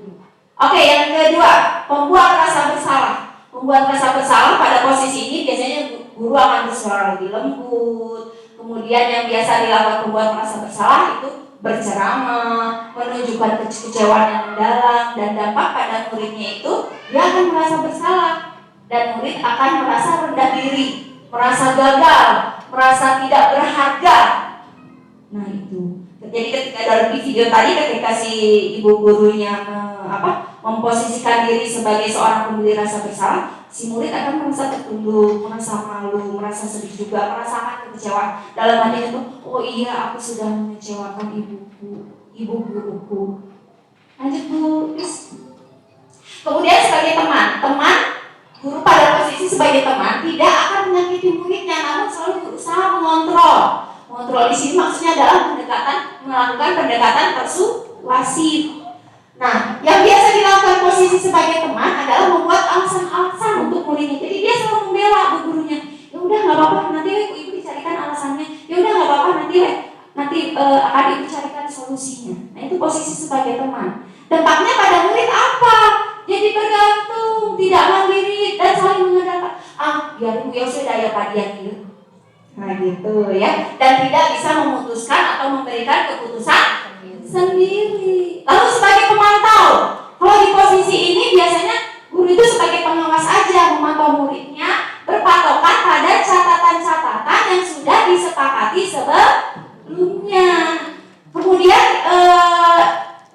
Oke, yang kedua, membuat rasa bersalah. Membuat rasa bersalah pada posisi ini biasanya guru akan bersuara lebih lembut. Kemudian yang biasa dilakukan pembuat merasa bersalah itu berceramah, menunjukkan kekecewaan yang mendalam, dan dampak pada muridnya itu dia akan merasa bersalah dan murid akan merasa rendah diri, merasa gagal, merasa tidak berharga. Nah itu. Jadi ketika dalam video tadi ketika si ibu gurunya memposisikan diri sebagai seorang pemberi rasa bersalah, si murid akan merasa tertunduk, merasa malu, merasa sedih juga, merasakan kekecewaan dalam hati itu. Oh iya, aku sudah mengecewakan ibu guruku. Lanjut Bu. Kemudian sebagai teman guru pada posisi sebagai teman tidak akan menyakiti muridnya, namun selalu berusaha mengontrol. Mengontrol di sini maksudnya adalah melakukan pendekatan persuasif. Nah, yang biasa dilakukan posisi sebagai teman adalah membuat alasan-alasan untuk muridnya. Jadi dia selalu membela bu gurunya. Ya udah nggak apa-apa, nanti ibu dicarikan alasannya. Ya udah nggak apa-apa, nanti akan ibu carikan solusinya. Nah itu posisi sebagai teman. Dampaknya pada murid apa? Jadi bergantung, tidak mandiri dan saling mengandalkan. Biar ibu ya sudah ya Pak Dian gitu. Nah gitu ya, dan tidak bisa memutuskan atau memberikan keputusan sendiri. Lalu sebagai pemantau, kalau di posisi ini biasanya guru itu sebagai pengawas aja, memantau muridnya, berpatokan pada catatan-catatan yang sudah disepakati sebelumnya. Kemudian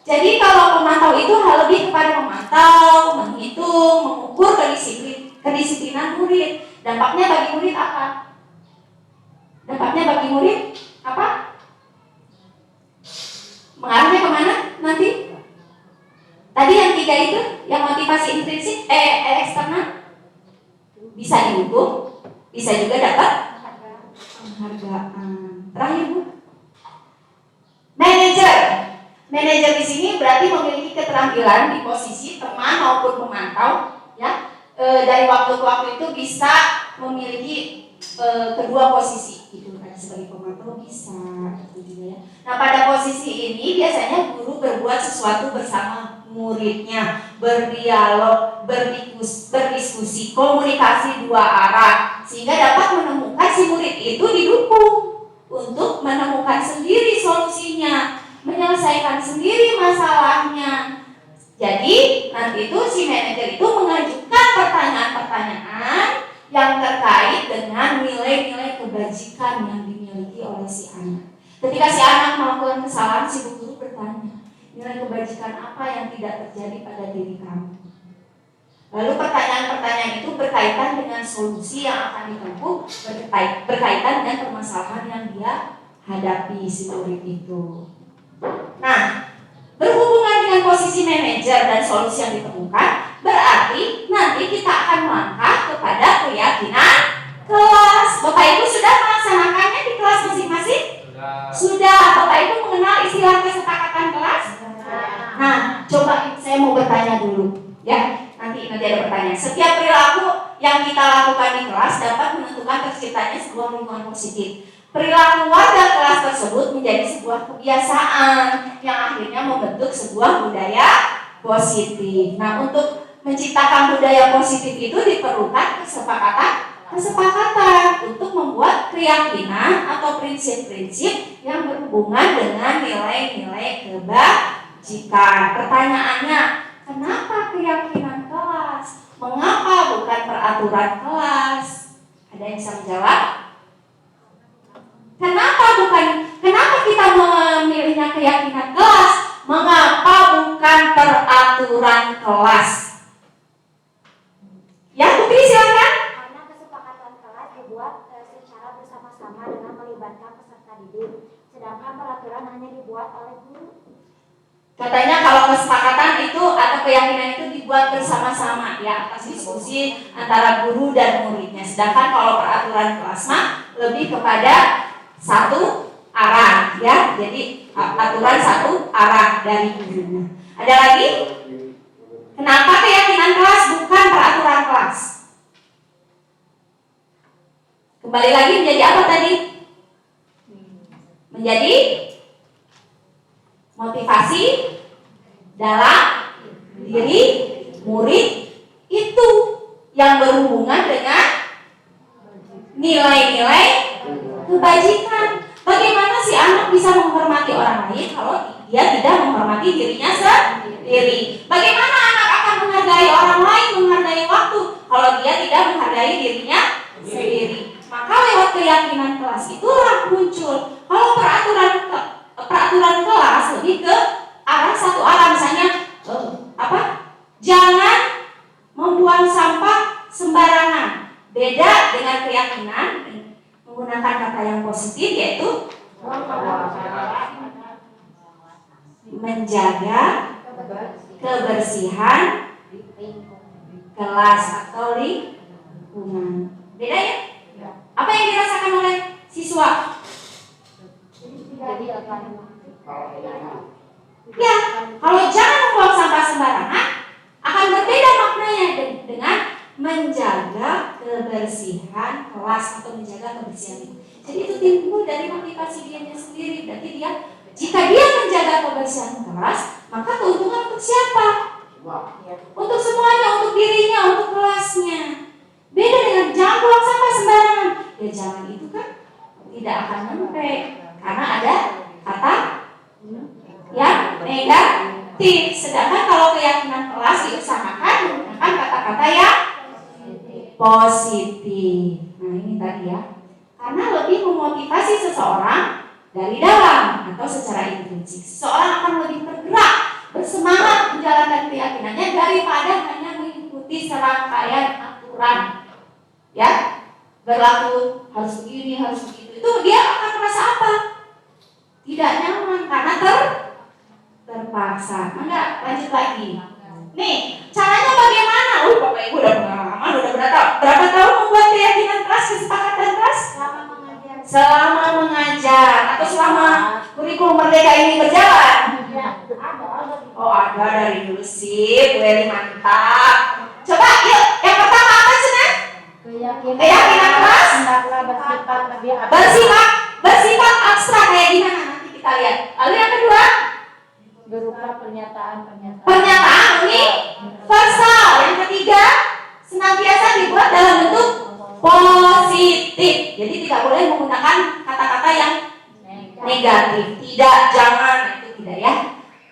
jadi kalau pemantau itu hal lebih kepada memantau, menghitung, mengukur kedisiplinan murid. Dampaknya bagi murid apa? Dampaknya bagi murid apa? Mengarahnya kemana nanti? Tadi yang 3 itu, yang motivasi intrinsik, eksternal, bisa dihukum, bisa juga dapat penghargaan. Terakhir Bu, manajer di sini berarti memiliki keterampilan di posisi teman maupun pemantau, ya. Dari waktu ke waktu itu bisa memiliki kedua posisi, itu kan sebagai pemantau bisa, itu juga ya. Nah pada posisi ini biasanya guru berbuat sesuatu bersama muridnya, berdialog, berdiskusi, komunikasi 2 arah, sehingga dapat menemukan si murid itu didukung untuk menemukan sendiri solusinya, menyelesaikan sendiri masalahnya. Jadi nanti itu si manajer itu mengajukan pertanyaan-pertanyaan yang terkait dengan nilai-nilai kebajikan yang dimiliki oleh si anak. Ketika si anak melakukan kesalahan, si guru bertanya, nilai kebajikan apa yang tidak terjadi pada diri kamu? Lalu pertanyaan-pertanyaan itu berkaitan dengan solusi yang akan ditempuh, berkaitan dengan permasalahan yang dia hadapi si murid itu. Nah, berhubungan dengan posisi manajer dan solusi yang ditemukan, berarti nanti kita akan melangkah kepada keyakinan kelas. Bapak Ibu sudah melaksanakannya di kelas masing-masing? Sudah. Bapak Ibu mengenal istilah kesepakatan kelas? Nah, coba saya mau bertanya dulu, ya. Nanti ada pertanyaan. Setiap perilaku yang kita lakukan di kelas dapat menentukan terciptanya sebuah lingkungan positif. Perilaku warga kelas tersebut menjadi sebuah kebiasaan yang akhirnya membentuk sebuah budaya positif. Nah, untuk menciptakan budaya positif itu diperlukan kesepakatan untuk membuat keyakinan atau prinsip-prinsip yang berhubungan dengan nilai-nilai kebajikan. Pertanyaannya, kenapa keyakinan kelas? Mengapa bukan peraturan kelas? Ada yang bisa menjawab? Kenapa kita memilihnya keyakinan kelas? Mengapa bukan peraturan kelas? Ya, Putri silakan. Karena kesepakatan kelas dibuat secara bersama-sama dengan melibatkan peserta didik, sedangkan peraturan hanya dibuat oleh guru. Katanya kalau kesepakatan itu atau keyakinan itu dibuat bersama-sama, ya, atas diskusi antara guru dan muridnya. Sedangkan kalau peraturan kelas mah lebih kepada satu arah, ya. Jadi aturan satu arah dari gurunya. Ada lagi? Kenapa keyakinan kelas bukan peraturan kelas? Kembali lagi menjadi apa tadi? Menjadi motivasi dalam diri murid itu yang berhubungan dengan nilai-nilai kebajikan. Bagaimana si anak bisa menghormati orang lain kalau dia tidak menghormati dirinya sendiri? Bagaimana anak akan menghargai orang lain, menghargai waktu kalau dia tidak menghargai dirinya sendiri? Maka lewat keyakinan kelas itulah muncul. Kalau peraturan kelas lebih ke arah satu arah, misalnya jangan membuang sampah sembarangan. Beda dengan keyakinan menggunakan kata yang positif, yaitu menjaga kebersihan kelas atau lingkungan. Beda ya? Apa yang dirasakan oleh siswa? Ya, kalau jangan membuang sampah sembarangan akan berbeda maknanya dengan menjaga kebersihan kelas atau menjaga kebersihan itu. Jadi itu timbul dari motivasi dianya sendiri. Berarti dia, jika dia menjaga kebersihan kelas, maka keuntungan untuk siapa? Untuk semuanya, untuk dirinya, untuk kelasnya. Beda dengan jangan buang sampah sembarangan. Ya jangan itu kan tidak akan nyampe karena ada kata yang negatif. Sedangkan kalau keyakinan kelas diusahakan menggunakan kata-kata yang positif. Nah ini tadi ya, karena lebih memotivasi seseorang dari dalam atau secara intrinsik. Seseorang akan lebih tergerak, bersemangat menjalankan keyakinannya daripada hanya mengikuti serangkaian aturan. Ya, berlaku harus begini, harus begitu. Itu dia akan merasa apa? Tidak nyaman karena terpaksa. Enggak, lanjut lagi. Nih, caranya bagaimana? Bapak Ibu udah pengalaman, udah berapa tahun membuat keyakinan keras, kesepakatan keras? Selama mengajar atau selama kurikulum Merdeka ini berjalan? Oh ada dari dulu sih, very mantap. Coba yuk, yang pertama apa Cina? Keyakinan keras bersifat abstrak kayak gimana nanti kita lihat. Lalu yang kedua berupa pernyataan universal. Yang ketiga senantiasa dibuat dalam bentuk positif. Jadi tidak boleh menggunakan kata-kata yang negatif. Tidak, jangan, itu tidak ya.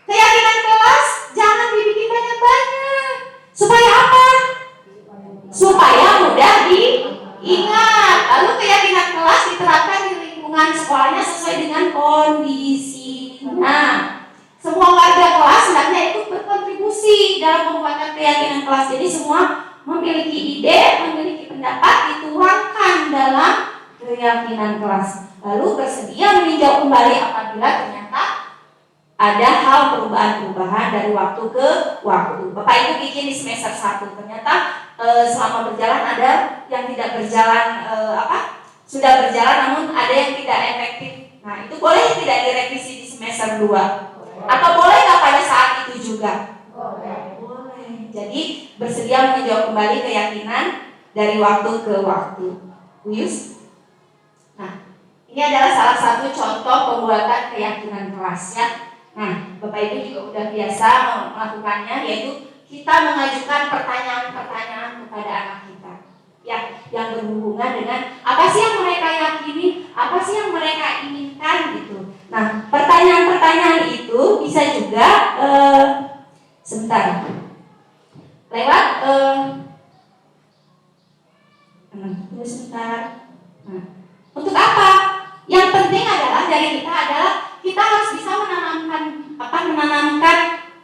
Keyakinan kelas jangan dibikin banyak-banyak. Supaya apa? Supaya mudah diingat. Lalu keyakinan kelas diterapkan di lingkungan sekolahnya sesuai dengan kondisinya. Semua warga kelas hendaknya ikut berkontribusi dalam pembuatan keyakinan kelas. Jadi semua memiliki ide, memiliki pendapat, dituangkan dalam keyakinan kelas. Lalu bersedia meninjau kembali apabila ternyata ada hal perubahan-perubahan dari waktu ke waktu. Bapak Ibu bikin di semester 1, ternyata selama berjalan ada yang tidak berjalan sudah berjalan namun ada yang tidak efektif. Nah, itu boleh tidak direvisi di semester 2? Atau boleh nggak pada saat itu juga? Boleh. Jadi bersedia meninjau kembali keyakinan dari waktu ke waktu. Uyus? Nah, ini adalah salah satu contoh pembuatan keyakinan kelas ya. Nah, Bapak Ibu juga udah biasa melakukannya, yaitu kita mengajukan pertanyaan-pertanyaan kepada anak kita ya, yang berhubungan dengan apa sih yang mereka yakini, apa sih yang mereka inginkan gitu. Nah, pertanyaan-pertanyaan itu bisa juga sebentar lewat sebentar. Nah, untuk apa? Yang penting adalah dari kita adalah kita harus bisa menanamkan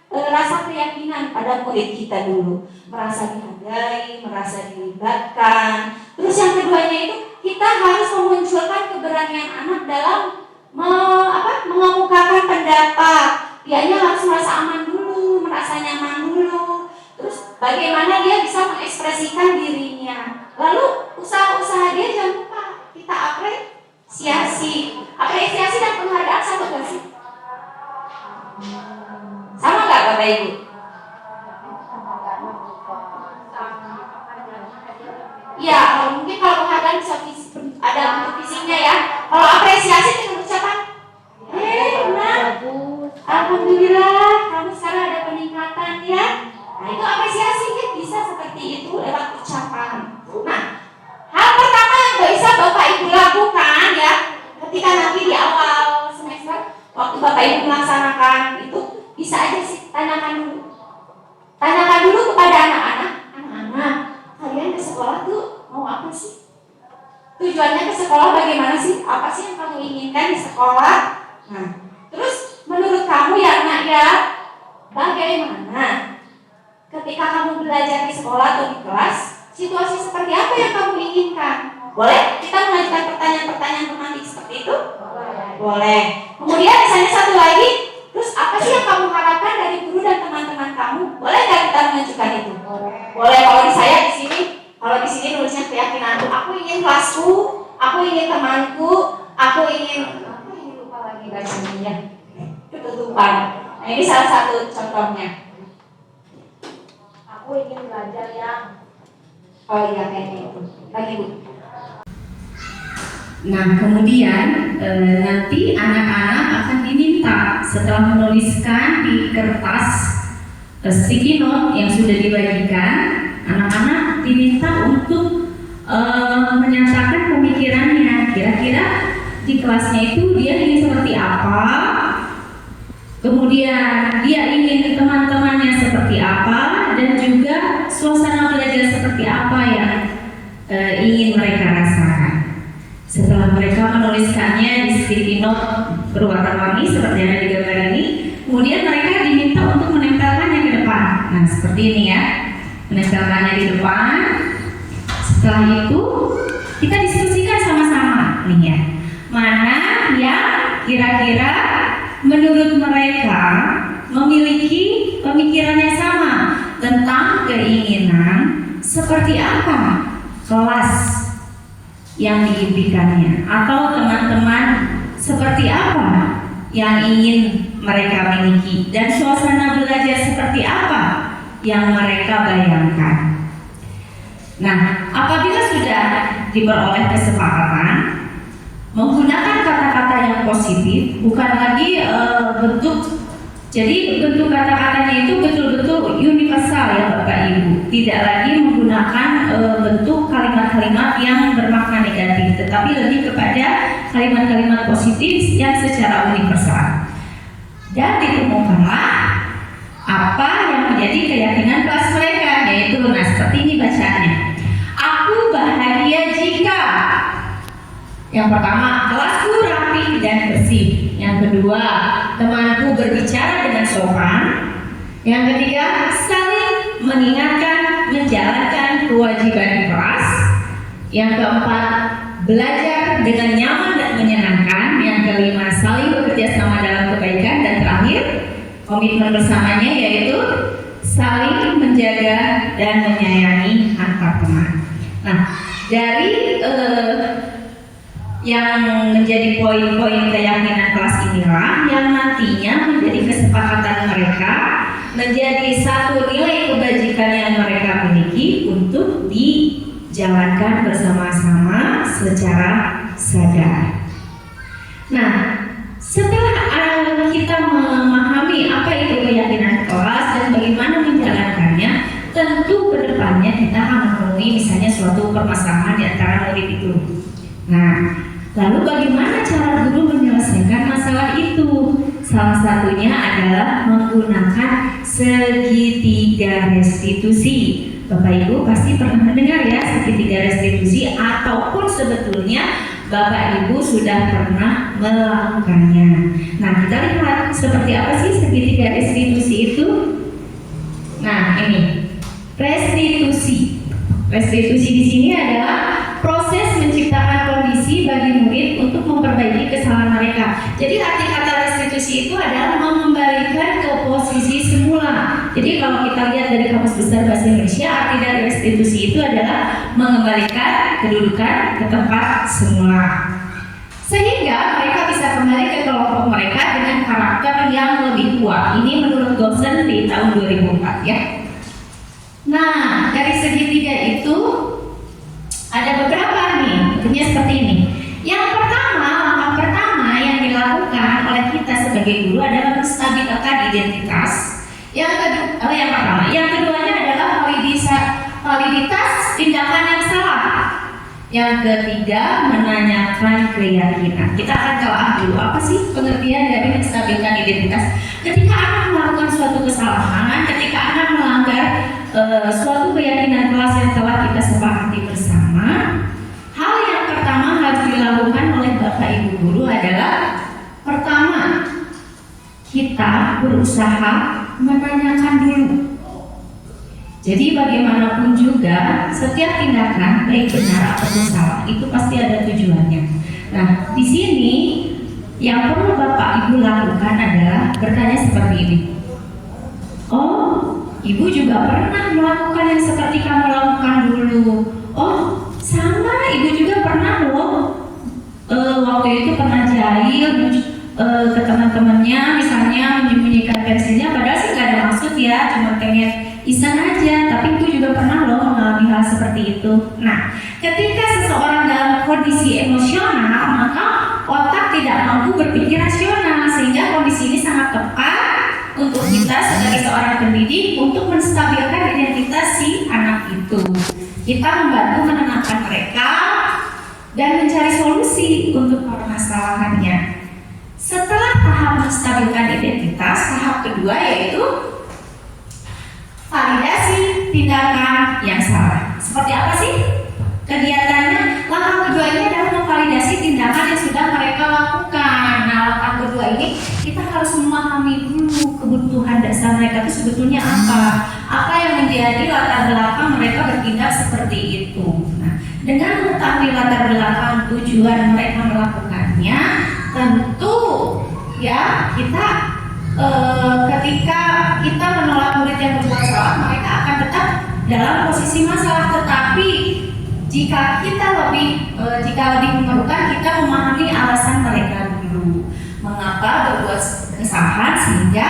rasa keyakinan pada murid kita dulu, merasa dihargai, merasa dilibatkan. Terus yang keduanya itu kita harus memunculkan keberanian anak dalam mengemukakan pendapat. Dianya harus merasa aman dulu, merasa nyaman dulu. Terus bagaimana dia bisa mengekspresikan dirinya. Lalu usaha-usaha dia jangan lupa kita apresiasi dan penghargaan sama gak sih? Sama gak Bapak Ibu? Iya, mungkin kalau penghargaan bisa ada bentuk fisiknya ya. Kalau apresiasi dengan ucapan alhamdulillah kamu sekarang ada peningkatan ya. Nah itu apresiasinya bisa seperti itu lewat ucapan. Nah, hal pertama yang bisa Bapak Ibu lakukan ya, ketika nanti di awal semester waktu Bapak Ibu melaksanakan itu, bisa aja sih tanyakan dulu kepada anak-anak, kalian ke sekolah tuh mau apa sih? Tujuannya ke sekolah bagaimana sih? Apa sih yang kamu inginkan di sekolah? Nah, terus menurut kamu ya anak ya, bagaimana ketika kamu belajar di sekolah atau di kelas, situasi seperti apa yang kamu inginkan? Boleh kita mengajukan pertanyaan-pertanyaan romantis seperti itu? Boleh. Kemudian misalnya satu lagi, terus apa sih yang kamu harapkan dari guru dan teman-teman kamu? Boleh nggak kita mengajukan itu? Boleh. Kalau di sini nulisnya keyakinanku, aku ingin kelasku, aku ingin temanku, aku ingin lupa lagi bacanya, ketutupan. Nah ini salah satu contohnya. Aku ingin belajar yang kayaknya itu. Lagi Bu. Nah kemudian nanti anak-anak akan diminta setelah menuliskan di kertas sticky note yang sudah dibagikan, anak-anak diminta untuk menyatakan pemikirannya. Kira-kira di kelasnya itu dia ingin seperti apa, kemudian dia ingin teman-temannya seperti apa, dan juga suasana belajar seperti apa yang ingin mereka rasakan. Setelah mereka menuliskannya di sticky note berwarna-warni seperti yang ada di gambar ini, kemudian mereka diminta untuk menempelkannya ke depan. Nah, seperti ini ya, menempelkannya di depan. Setelah itu kita diskusikan sama-sama nih ya, mana yang kira-kira menurut mereka memiliki pemikiran yang sama tentang keinginan seperti apa kelas yang diimpikannya, atau teman-teman seperti apa yang ingin mereka miliki, dan suasana belajar seperti apa yang mereka bayangkan. Nah, apabila sudah diperoleh kesepakatan menggunakan kata-kata yang positif, bukan lagi bentuk, jadi bentuk kata-katanya itu betul-betul universal ya Bapak Ibu, tidak lagi menggunakan bentuk kalimat-kalimat yang bermakna negatif, tetapi lebih kepada kalimat-kalimat positif yang secara universal. Dan ditemukanlah apa yang menjadi keyakinan kelas mereka, yaitu nah seperti ini bacaannya. Aku bahagia jika, yang pertama, kelasku rapi dan bersih. Yang kedua, temanku berbicara dengan sopan. Yang ketiga, saling mengingatkan menjalankan kewajiban di kelas. Yang keempat, belajar dengan nyaman dan menyenangkan. Yang kelima, saling bekerja sama dalam kebaikan. Dan terakhir, komitmen bersamanya yaitu saling menjaga dan menyayangi antar teman. Nah, dari yang menjadi poin-poin keyakinan kelas inilah yang nantinya menjadi kesepakatan mereka, menjadi satu nilai kebajikan yang mereka miliki untuk dijalankan bersama-sama secara sadar. Nah, setelah kita memahami apa itu keyakinan kelas dan bagaimana menjalankannya, tentu kedepannya kita akan menemui misalnya suatu permasalahan di antara murid itu. Nah, lalu bagaimana cara guru menyelesaikan masalah itu? Salah satunya adalah menggunakan segitiga restitusi. Bapak Ibu pasti pernah mendengar ya segitiga restitusi, ataupun sebetulnya Bapak Ibu sudah pernah melakukannya. Nah, kita lihat seperti apa sih segitiga restitusi itu. Nah, ini restitusi. Restitusi di sini adalah proses menciptakan kondisi bagi murid untuk memperbaiki kesalahan mereka. Jadi arti kata restitusi itu adalah mengembalikan ke posisi semula. Jadi kalau kita lihat dari Kamus Besar Bahasa Indonesia, arti dari restitusi itu adalah mengembalikan kedudukan ke tempat semula, sehingga mereka bisa kembali ke kelompok mereka dengan karakter yang lebih kuat. Ini menurut dosen di tahun 2004 ya. Nah, dari segitiga itu ada beberapa nih, bentuknya seperti ini. Yang pertama, langkah pertama yang dilakukan oleh kita sebagai guru adalah menstabilkan identitas. Yang keduanya adalah validitas tindakan yang salah. Yang ketiga, menanyakan keyakinan. Kita akan telah dulu apa sih pengertian dari menstabilkan identitas. Ketika anak melakukan suatu kesalahan, ketika anak melanggar suatu keyakinan kelas yang telah kita sepakati bersama, hal yang pertama harus dilakukan oleh Bapak Ibu guru adalah pertama, kita berusaha menanyakan dulu. Jadi bagaimanapun juga setiap tindakan baik benar atau salah itu pasti ada tujuannya. Nah, di sini yang perlu Bapak Ibu lakukan adalah bertanya seperti ini. Oh, Ibu juga pernah melakukan yang seperti kamu lakukan dulu. Oh, sama, Ibu juga pernah loh. Waktu itu pernah jahil ke teman-temannya, misalnya menyembunyikan pensilnya, padahal sih nggak ada maksud ya, cuma pengen iseng aja. Tapi Ibu juga pernah loh mengalami hal seperti itu. Nah, ketika seseorang dalam kondisi emosional, maka otak tidak mampu berpikir rasional, sehingga kondisi ini sangat tepat untuk kita sebagai seorang pendidik untuk menstabilkan identitas si anak itu. Kita membantu menenangkan mereka, dan mencari solusi untuk permasalahannya. Setelah tahap menstabilkan identitas, tahap kedua yaitu validasi tindakan yang salah. Seperti apa sih kegiatannya? Langkah kedua ini adalah memvalidasi tindakan yang sudah mereka lakukan. Nah, langkah kedua ini kita harus memahami dulu kebutuhan dasar mereka itu sebetulnya apa yang menjadi latar belakang mereka bertindak seperti itu. Nah, dengan mengetahui latar belakang tujuan mereka melakukannya, tentu ya kita ketika kita menolak murid yang berbuat salah, mereka akan tetap dalam posisi masalah. Tetapi jika lebih memerlukan, kita memahami alasan mereka dulu, mengapa berbuat kesalahan sehingga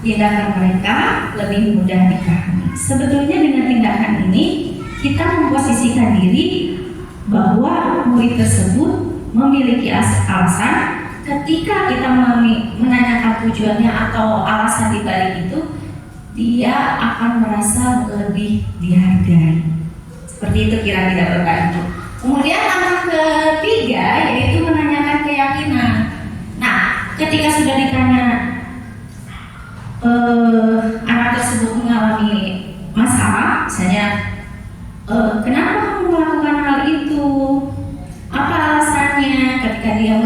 tindakan mereka lebih mudah dipahami. Sebetulnya dengan tindakan ini kita memposisikan diri bahwa murid tersebut memiliki alasan. Ketika kita menanyakan tujuannya atau alasan dibalik itu, dia akan merasa lebih dihargai. Seperti itu kira-kira Bapak Ibu. Kemudian langkah ketiga yaitu menanyakan keyakinan. Nah, ketika sudah ditanya anak tersebut mengalami masalah, misalnya kenapa kamu melakukan hal itu? Apa alasannya? Ketika dia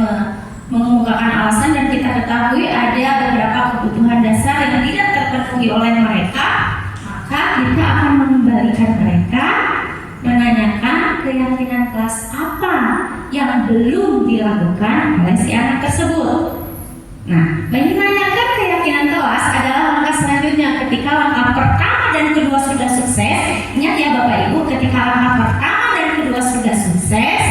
mengemukakan alasan dan kita ketahui ada beberapa kebutuhan dasar yang tidak terpenuhi oleh mereka, maka kita akan mengembalikan mereka menanyakan keyakinan kelas apa yang belum dilakukan oleh si anak tersebut. Nah, menanyakan keyakinan kelas adalah langkah selanjutnya. Ketika langkah pertama dan kedua sudah sukses, ingat ya Bapak Ibu, ketika langkah pertama dan kedua sudah sukses,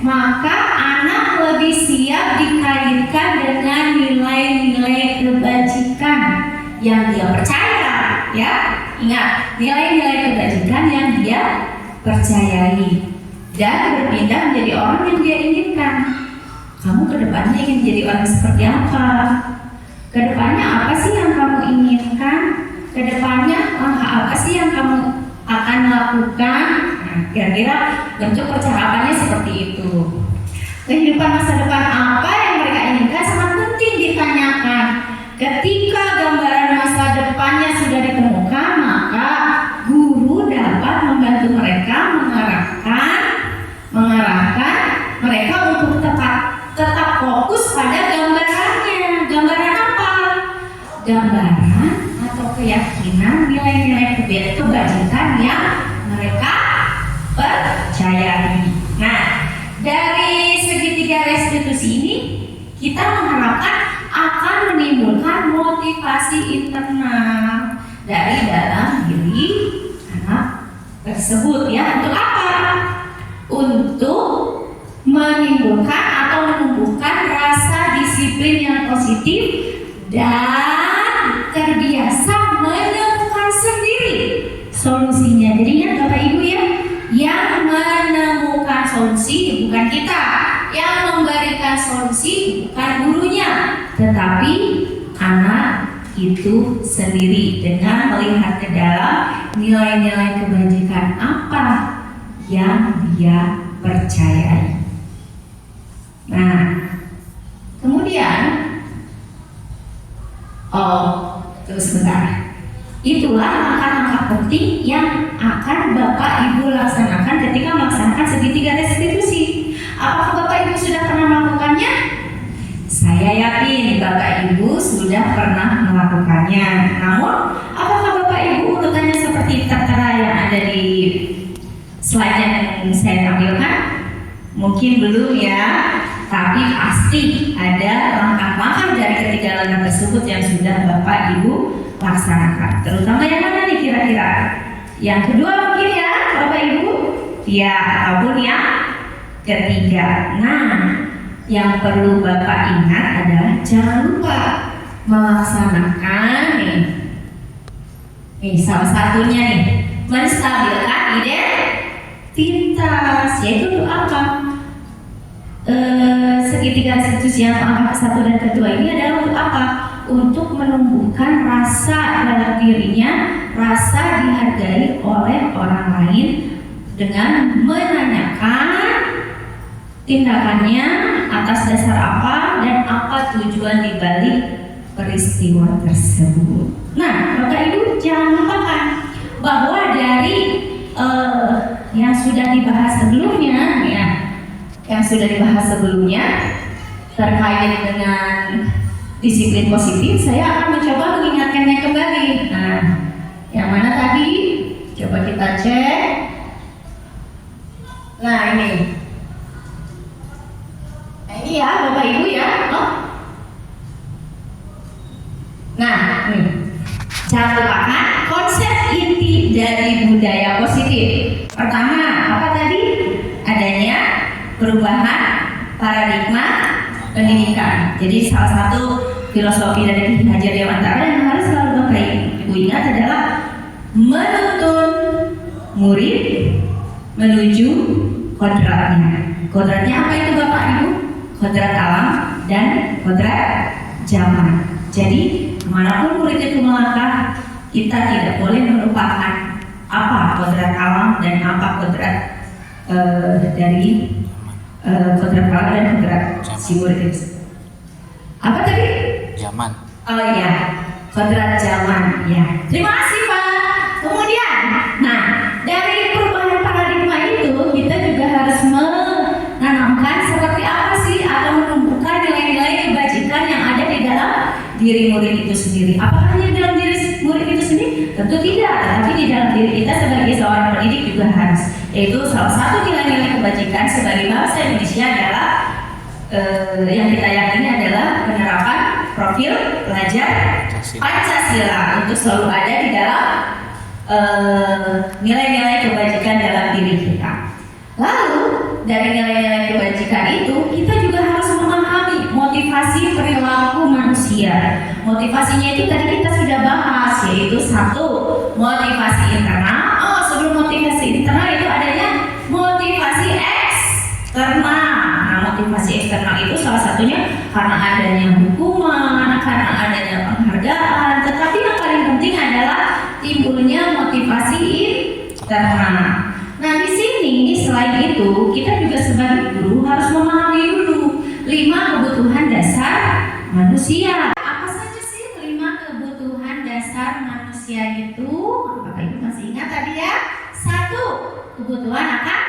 maka anak lebih siap dikaitkan dengan nilai-nilai kebajikan yang dia percaya, ya. Ingat, nilai-nilai kebajikan yang dia percayai dan berpindah menjadi orang yang dia inginkan. Kamu kedepannya ingin jadi orang seperti apa? Kedepannya apa sih yang kamu inginkan? Kedepannya langkah apa sih yang kamu akan lakukan? Nah, kira-kira bentuk percakapannya seperti itu. Kehidupan masa depan apa yang mereka inginkan sangat penting ditanyakan. Ketika gambaran masa depannya sudah ditemukan, maka guru dapat membantu mereka mengarahkan mereka untuk tetap fokus pada gambarannya. Gambaran apa? Gambaran atau keyakinan nilai-nilai kebajikan yang mereka percayai. Nah, dari segitiga restitusi ini kita mengharapkan akan menimbulkan motivasi internal dari dalam diri anak tersebut, ya. Untuk apa? Untuk menimbulkan atau menumbuhkan rasa disiplin yang positif dan terbiasa menemukan sendiri solusinya. Jadi ya Bapak Ibu ya, yang menemukan solusi bukan kita, yang memberikan solusi bukan gurunya, tetapi anak itu sendiri dengan melihat ke dalam nilai-nilai kebajikan apa yang dia percayai. Nah, kemudian terus sebentar. Itulah langkah-langkah penting yang akan Bapak Ibu laksanakan ketika melaksanakan segitiga restitusi. Apakah Bapak Ibu sudah pernah melakukannya? Saya yakin Bapak Ibu sudah pernah melakukannya. Namun, apakah Bapak Ibu urutannya seperti tertera yang ada di slide yang saya tampilkan? Mungkin belum ya, tapi pasti ada langkah-langkah dari ketiga langkah tersebut yang sudah Bapak Ibu laksanakan. Terutama yang mana nih kira-kira? Yang kedua mungkin ya Bapak Ibu? Ya, ataupun yang ketiga. Nah, yang perlu Bapak ingat adalah jangan lupa melaksanakan nih salah satunya nih, menstabilkan identitas. Yaitu untuk apa? Segitiga restitusi yang angka satu dan kedua ini adalah untuk apa? Untuk menumbuhkan rasa dalam dirinya, rasa dihargai oleh orang lain dengan menanyakan tindakannya atas dasar apa dan apa tujuan dibalik peristiwa tersebut. Nah, Bapak Ibu jangan lupakan bahwa dari yang sudah dibahas sebelumnya, ya, yang sudah dibahas sebelumnya terkait dengan disiplin positif, saya akan mencoba mengingatkannya kembali. Nah, yang mana tadi? Coba kita cek. Nah, ini ya Bapak Ibu ya. Oh. Nah, jangan lupakan konsep inti dari budaya positif. Pertama, apa tadi? Adanya perubahan paradigma pendidikan. Jadi salah satu filosofi dari Ki Hajar Dewantara yang harus selalu Bapak Ibu ingat adalah menuntun murid menuju kodratnya. Kodratnya apa itu Bapak Ibu? Kodrat alam dan kodrat zaman. Jadi kemanapun murid itu melangkah, kita tidak boleh melupakan apa kodrat alam dan apa kodrat dari kodrat alam dan kodrat si murid itu. Apa tadi? Zaman. Oh iya, kodrat zaman. Ya. Terima kasih Pak. Kemudian, nah dari perubahan paradigma itu kita juga harus menanamkan seperti apa sih atau menumbuhkan nilai-nilai kebajikan yang ada di dalam diri murid itu sendiri. Apakah hanya dalam diri murid itu sendiri? Tentu tidak, tetapi di dalam diri kita sebagai seorang pendidik juga harus. Yaitu salah satu nilai-nilai kebajikan sebagai bangsa Indonesia adalah yang kita yakini adalah penerapan profil pelajar Pancasila untuk selalu ada di dalam nilai-nilai kebajikan dalam diri kita. Lalu dari nilai-nilai kebajikan itu kita juga harus memahami motivasi perilaku manusia. Motivasinya itu tadi kita sudah bahas, yaitu satu, motivasi internal. Oh, sebelum motivasi internal itu adanya motivasi eksternal. Nah, motivasi eksternal itu salah satunya karena adanya hukuman, karena adanya penghargaan. Tetapi yang paling penting adalah timbulnya motivasi internal. Nah, di sini selain itu kita juga sebagai guru harus memahami dulu 5 kebutuhan dasar manusia. Apa saja sih 5 kebutuhan dasar manusia itu? Bapak Ibu masih ingat tadi ya? 1, kebutuhan akan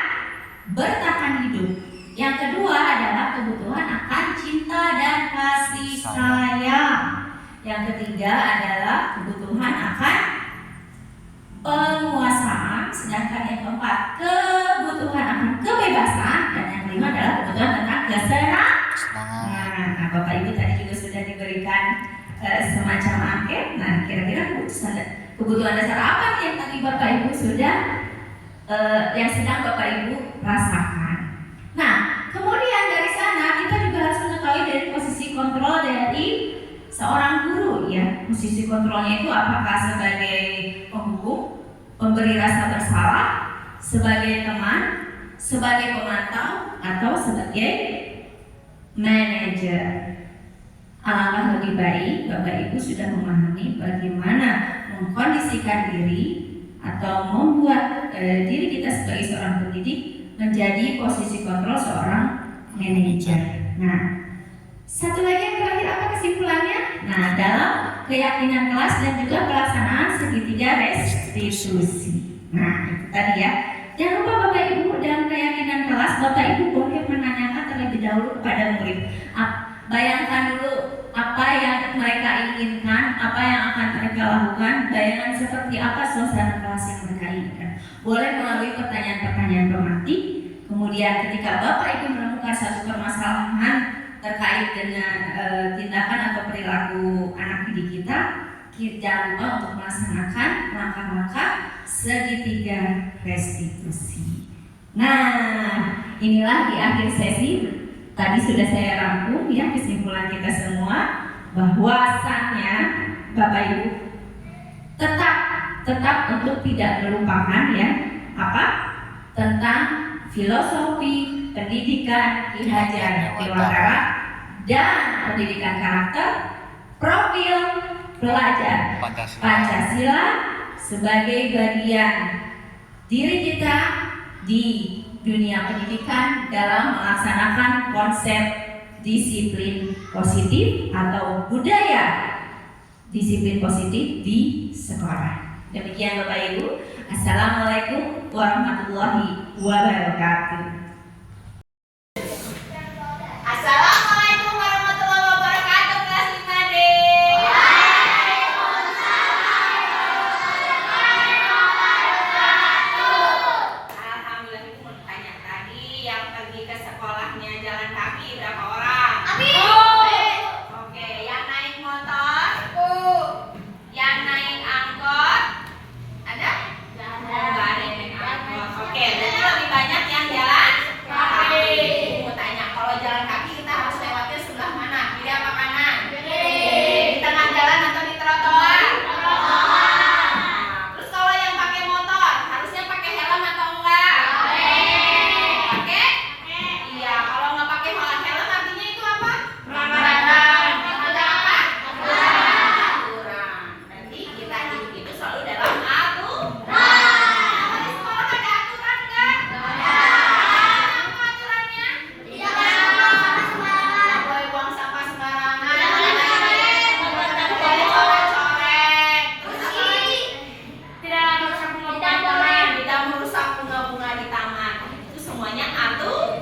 bertahan hidup. Yang kedua adalah kebutuhan akan cinta dan kasih sayang. Yang ketiga adalah kebutuhan akan penguasaan, sedangkan yang keempat kebutuhan akan kebebasan, dan yang kelima adalah kebutuhan tentang kesenangan. Nah, Bapak Ibu tadi juga sudah diberikan semacam angket. Nah, kira-kira kebutuhan dasar apa nih yang tadi Bapak Ibu sudah yang sedang Bapak Ibu rasakan. Nah, kemudian dari sana kita juga harus mengetahui dari posisi kontrol dari seorang guru ya. Posisi kontrolnya itu apakah sebagai penghukum, pemberi rasa bersalah, sebagai teman, sebagai pemantau, atau sebagai manajer. Alangkah lebih baik Bapak Ibu sudah memahami bagaimana mengkondisikan diri atau membuat diri kita sebagai seorang pendidik menjadi posisi kontrol seorang manajer. Nah, satu lagi yang terakhir apa kesimpulannya? Nah, dalam keyakinan kelas dan juga pelaksanaan segitiga restitusi. Nah, itu tadi ya. Jangan lupa Bapak Ibu, dalam keyakinan kelas Bapak Ibu boleh menanyakan terlebih dahulu kepada murid. Bayangkan dulu apa yang mereka inginkan, apa yang akan mereka lakukan, bayangan seperti apa suasana kelas yang mereka inginkan. Boleh melalui pertanyaan-pertanyaan pemantik. Kemudian ketika Bapak Ibu menemukan satu permasalahan terkait dengan tindakan atau perilaku anak didik kita, jangan lupa untuk melaksanakan langkah-langkah segitiga restitusi. Nah, inilah di akhir sesi. Tadi sudah saya rangkum ya kesimpulan kita semua, bahwasannya Bapak Ibu tetap untuk tidak melupakan ya apa tentang filosofi pendidikan Ki Hajar Dewantara dan pendidikan karakter, profil pelajar Pancasila sebagai bagian diri kita di dunia pendidikan dalam melaksanakan konsep disiplin positif atau budaya disiplin positif di sekolah. Demikian Bapak Ibu. Assalamualaikum warahmatullahi wabarakatuh. Assalamualaikum warahmatullahi wabarakatuh kelas 5D. Alhamdulillah, itu mau tanya tadi yang pergi ke sekolahnya jalan kaki berapa orang? Oke, yang naik motor? Yang naik angkot? Ada? Enggak ada yang naik angkot. Oke, berarti lebih banyak yang jalan kaki. Mau tanya, kalau jalan kaki kita harus lewatnya sebelah mana? Kiri apa kanan? Di tengah jalan atau di trotoar? Terus kalau yang pakai motor, harusnya pakai helm atau enggak? Pakai? Iya, kalau nggak pakai helm artinya itu apa? Pelanggaran. Ada apa? Aturan. Berarti kita hidup itu selalu dalam aturan. Di sekolah ada aturan nggak? Apa aturannya? Nggak boleh buang sampah sembarangan. Nggak boleh coret-coret. Terus tidak merusak bunga-bunga di taman. Itu semuanya aturan.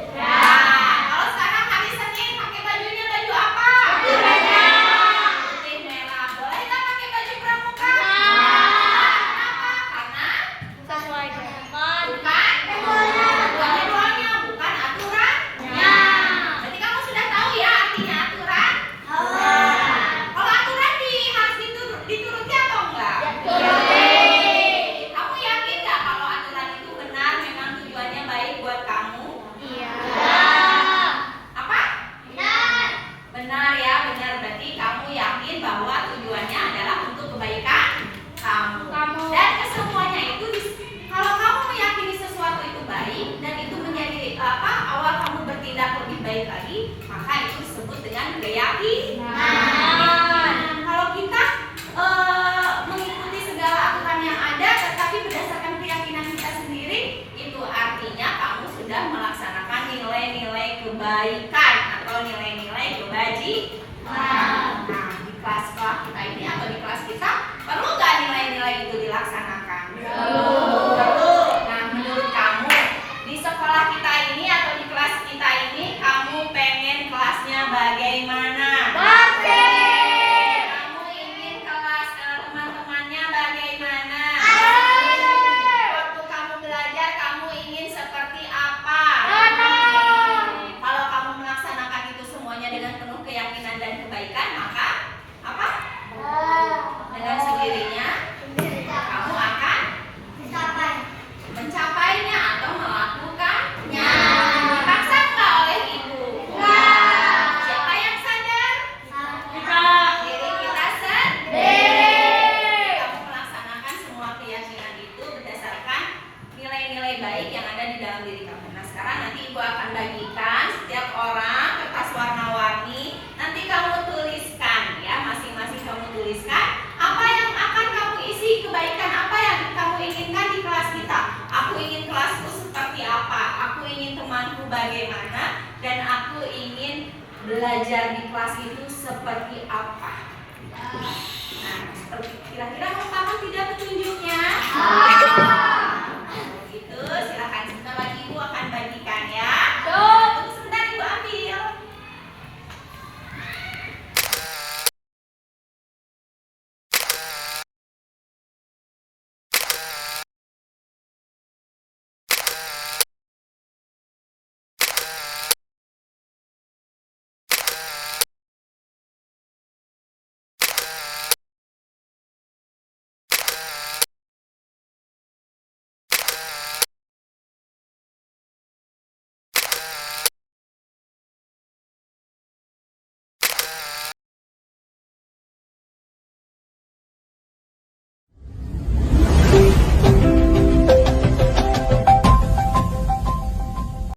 Kalau sekarang hari Senin pakai bajunya baju apa? Putih merah. Boleh nggak pakai baju pramuka? Kenapa? Karena bukan aturannya, bukan aturannya. Berarti kamu sudah tahu ya artinya aturan? Kalau aturan harus dituruti atau enggak? Kamu yakin nggak kalau aturan itu benar, memang tujuannya baik buat kamu? Apa? Benar ya, benar. Berarti kamu yakin bahwa tujuannya adalah untuk kebaikan kamu. Dan kesemuanya itu kalau kamu meyakini sesuatu itu baik dan itu menjadi awal kamu bertindak lebih baik lagi, maka itu disebut dengan keyakinan. Kalau kita mengikuti segala aturan yang ada tetapi berdasarkan keyakinan kita sendiri, itu artinya kamu sudah melaksanakan nilai-nilai kebaikan atau nilai-nilai kebajikan. Nah, di kelas kita ini atau di kelas kita perlu nggak nilai-nilai itu dilaksanakan? Perlu. Nah, menurut kamu di sekolah kita ini atau di kelas kita ini, kamu pengen kelasnya bagaimana? Kamu ingin kelas teman-temannya bagaimana? Waktu kamu belajar, kamu ingin seperti apa? Kalau kamu melaksanakan itu semuanya dengan penuh keyakinan dan kebaikan, maka apa? Dengan sendirinya kamu akan mencapainya atau melakukannya. Dipaksa nggak oleh ibu? Siapa yang sadar? Diri kita sendiri. Kamu melaksanakan semua keyakinan itu berdasarkan nilai-nilai baik yang ada di dalam diri kamu. Nah, sekarang nanti ibu akan bagikan setiap orang kertas warna-warni. Nanti kamu tuliskan ya, masing-masing kamu tuliskan apa yang akan kamu isi, kebaikan apa yang kamu inginkan di kelas kita. Aku ingin kelasku seperti apa, aku ingin temanku bagaimana, dan aku ingin belajar di kelas itu seperti apa. Nah, kira-kira kamu paham tidak petunjuknya?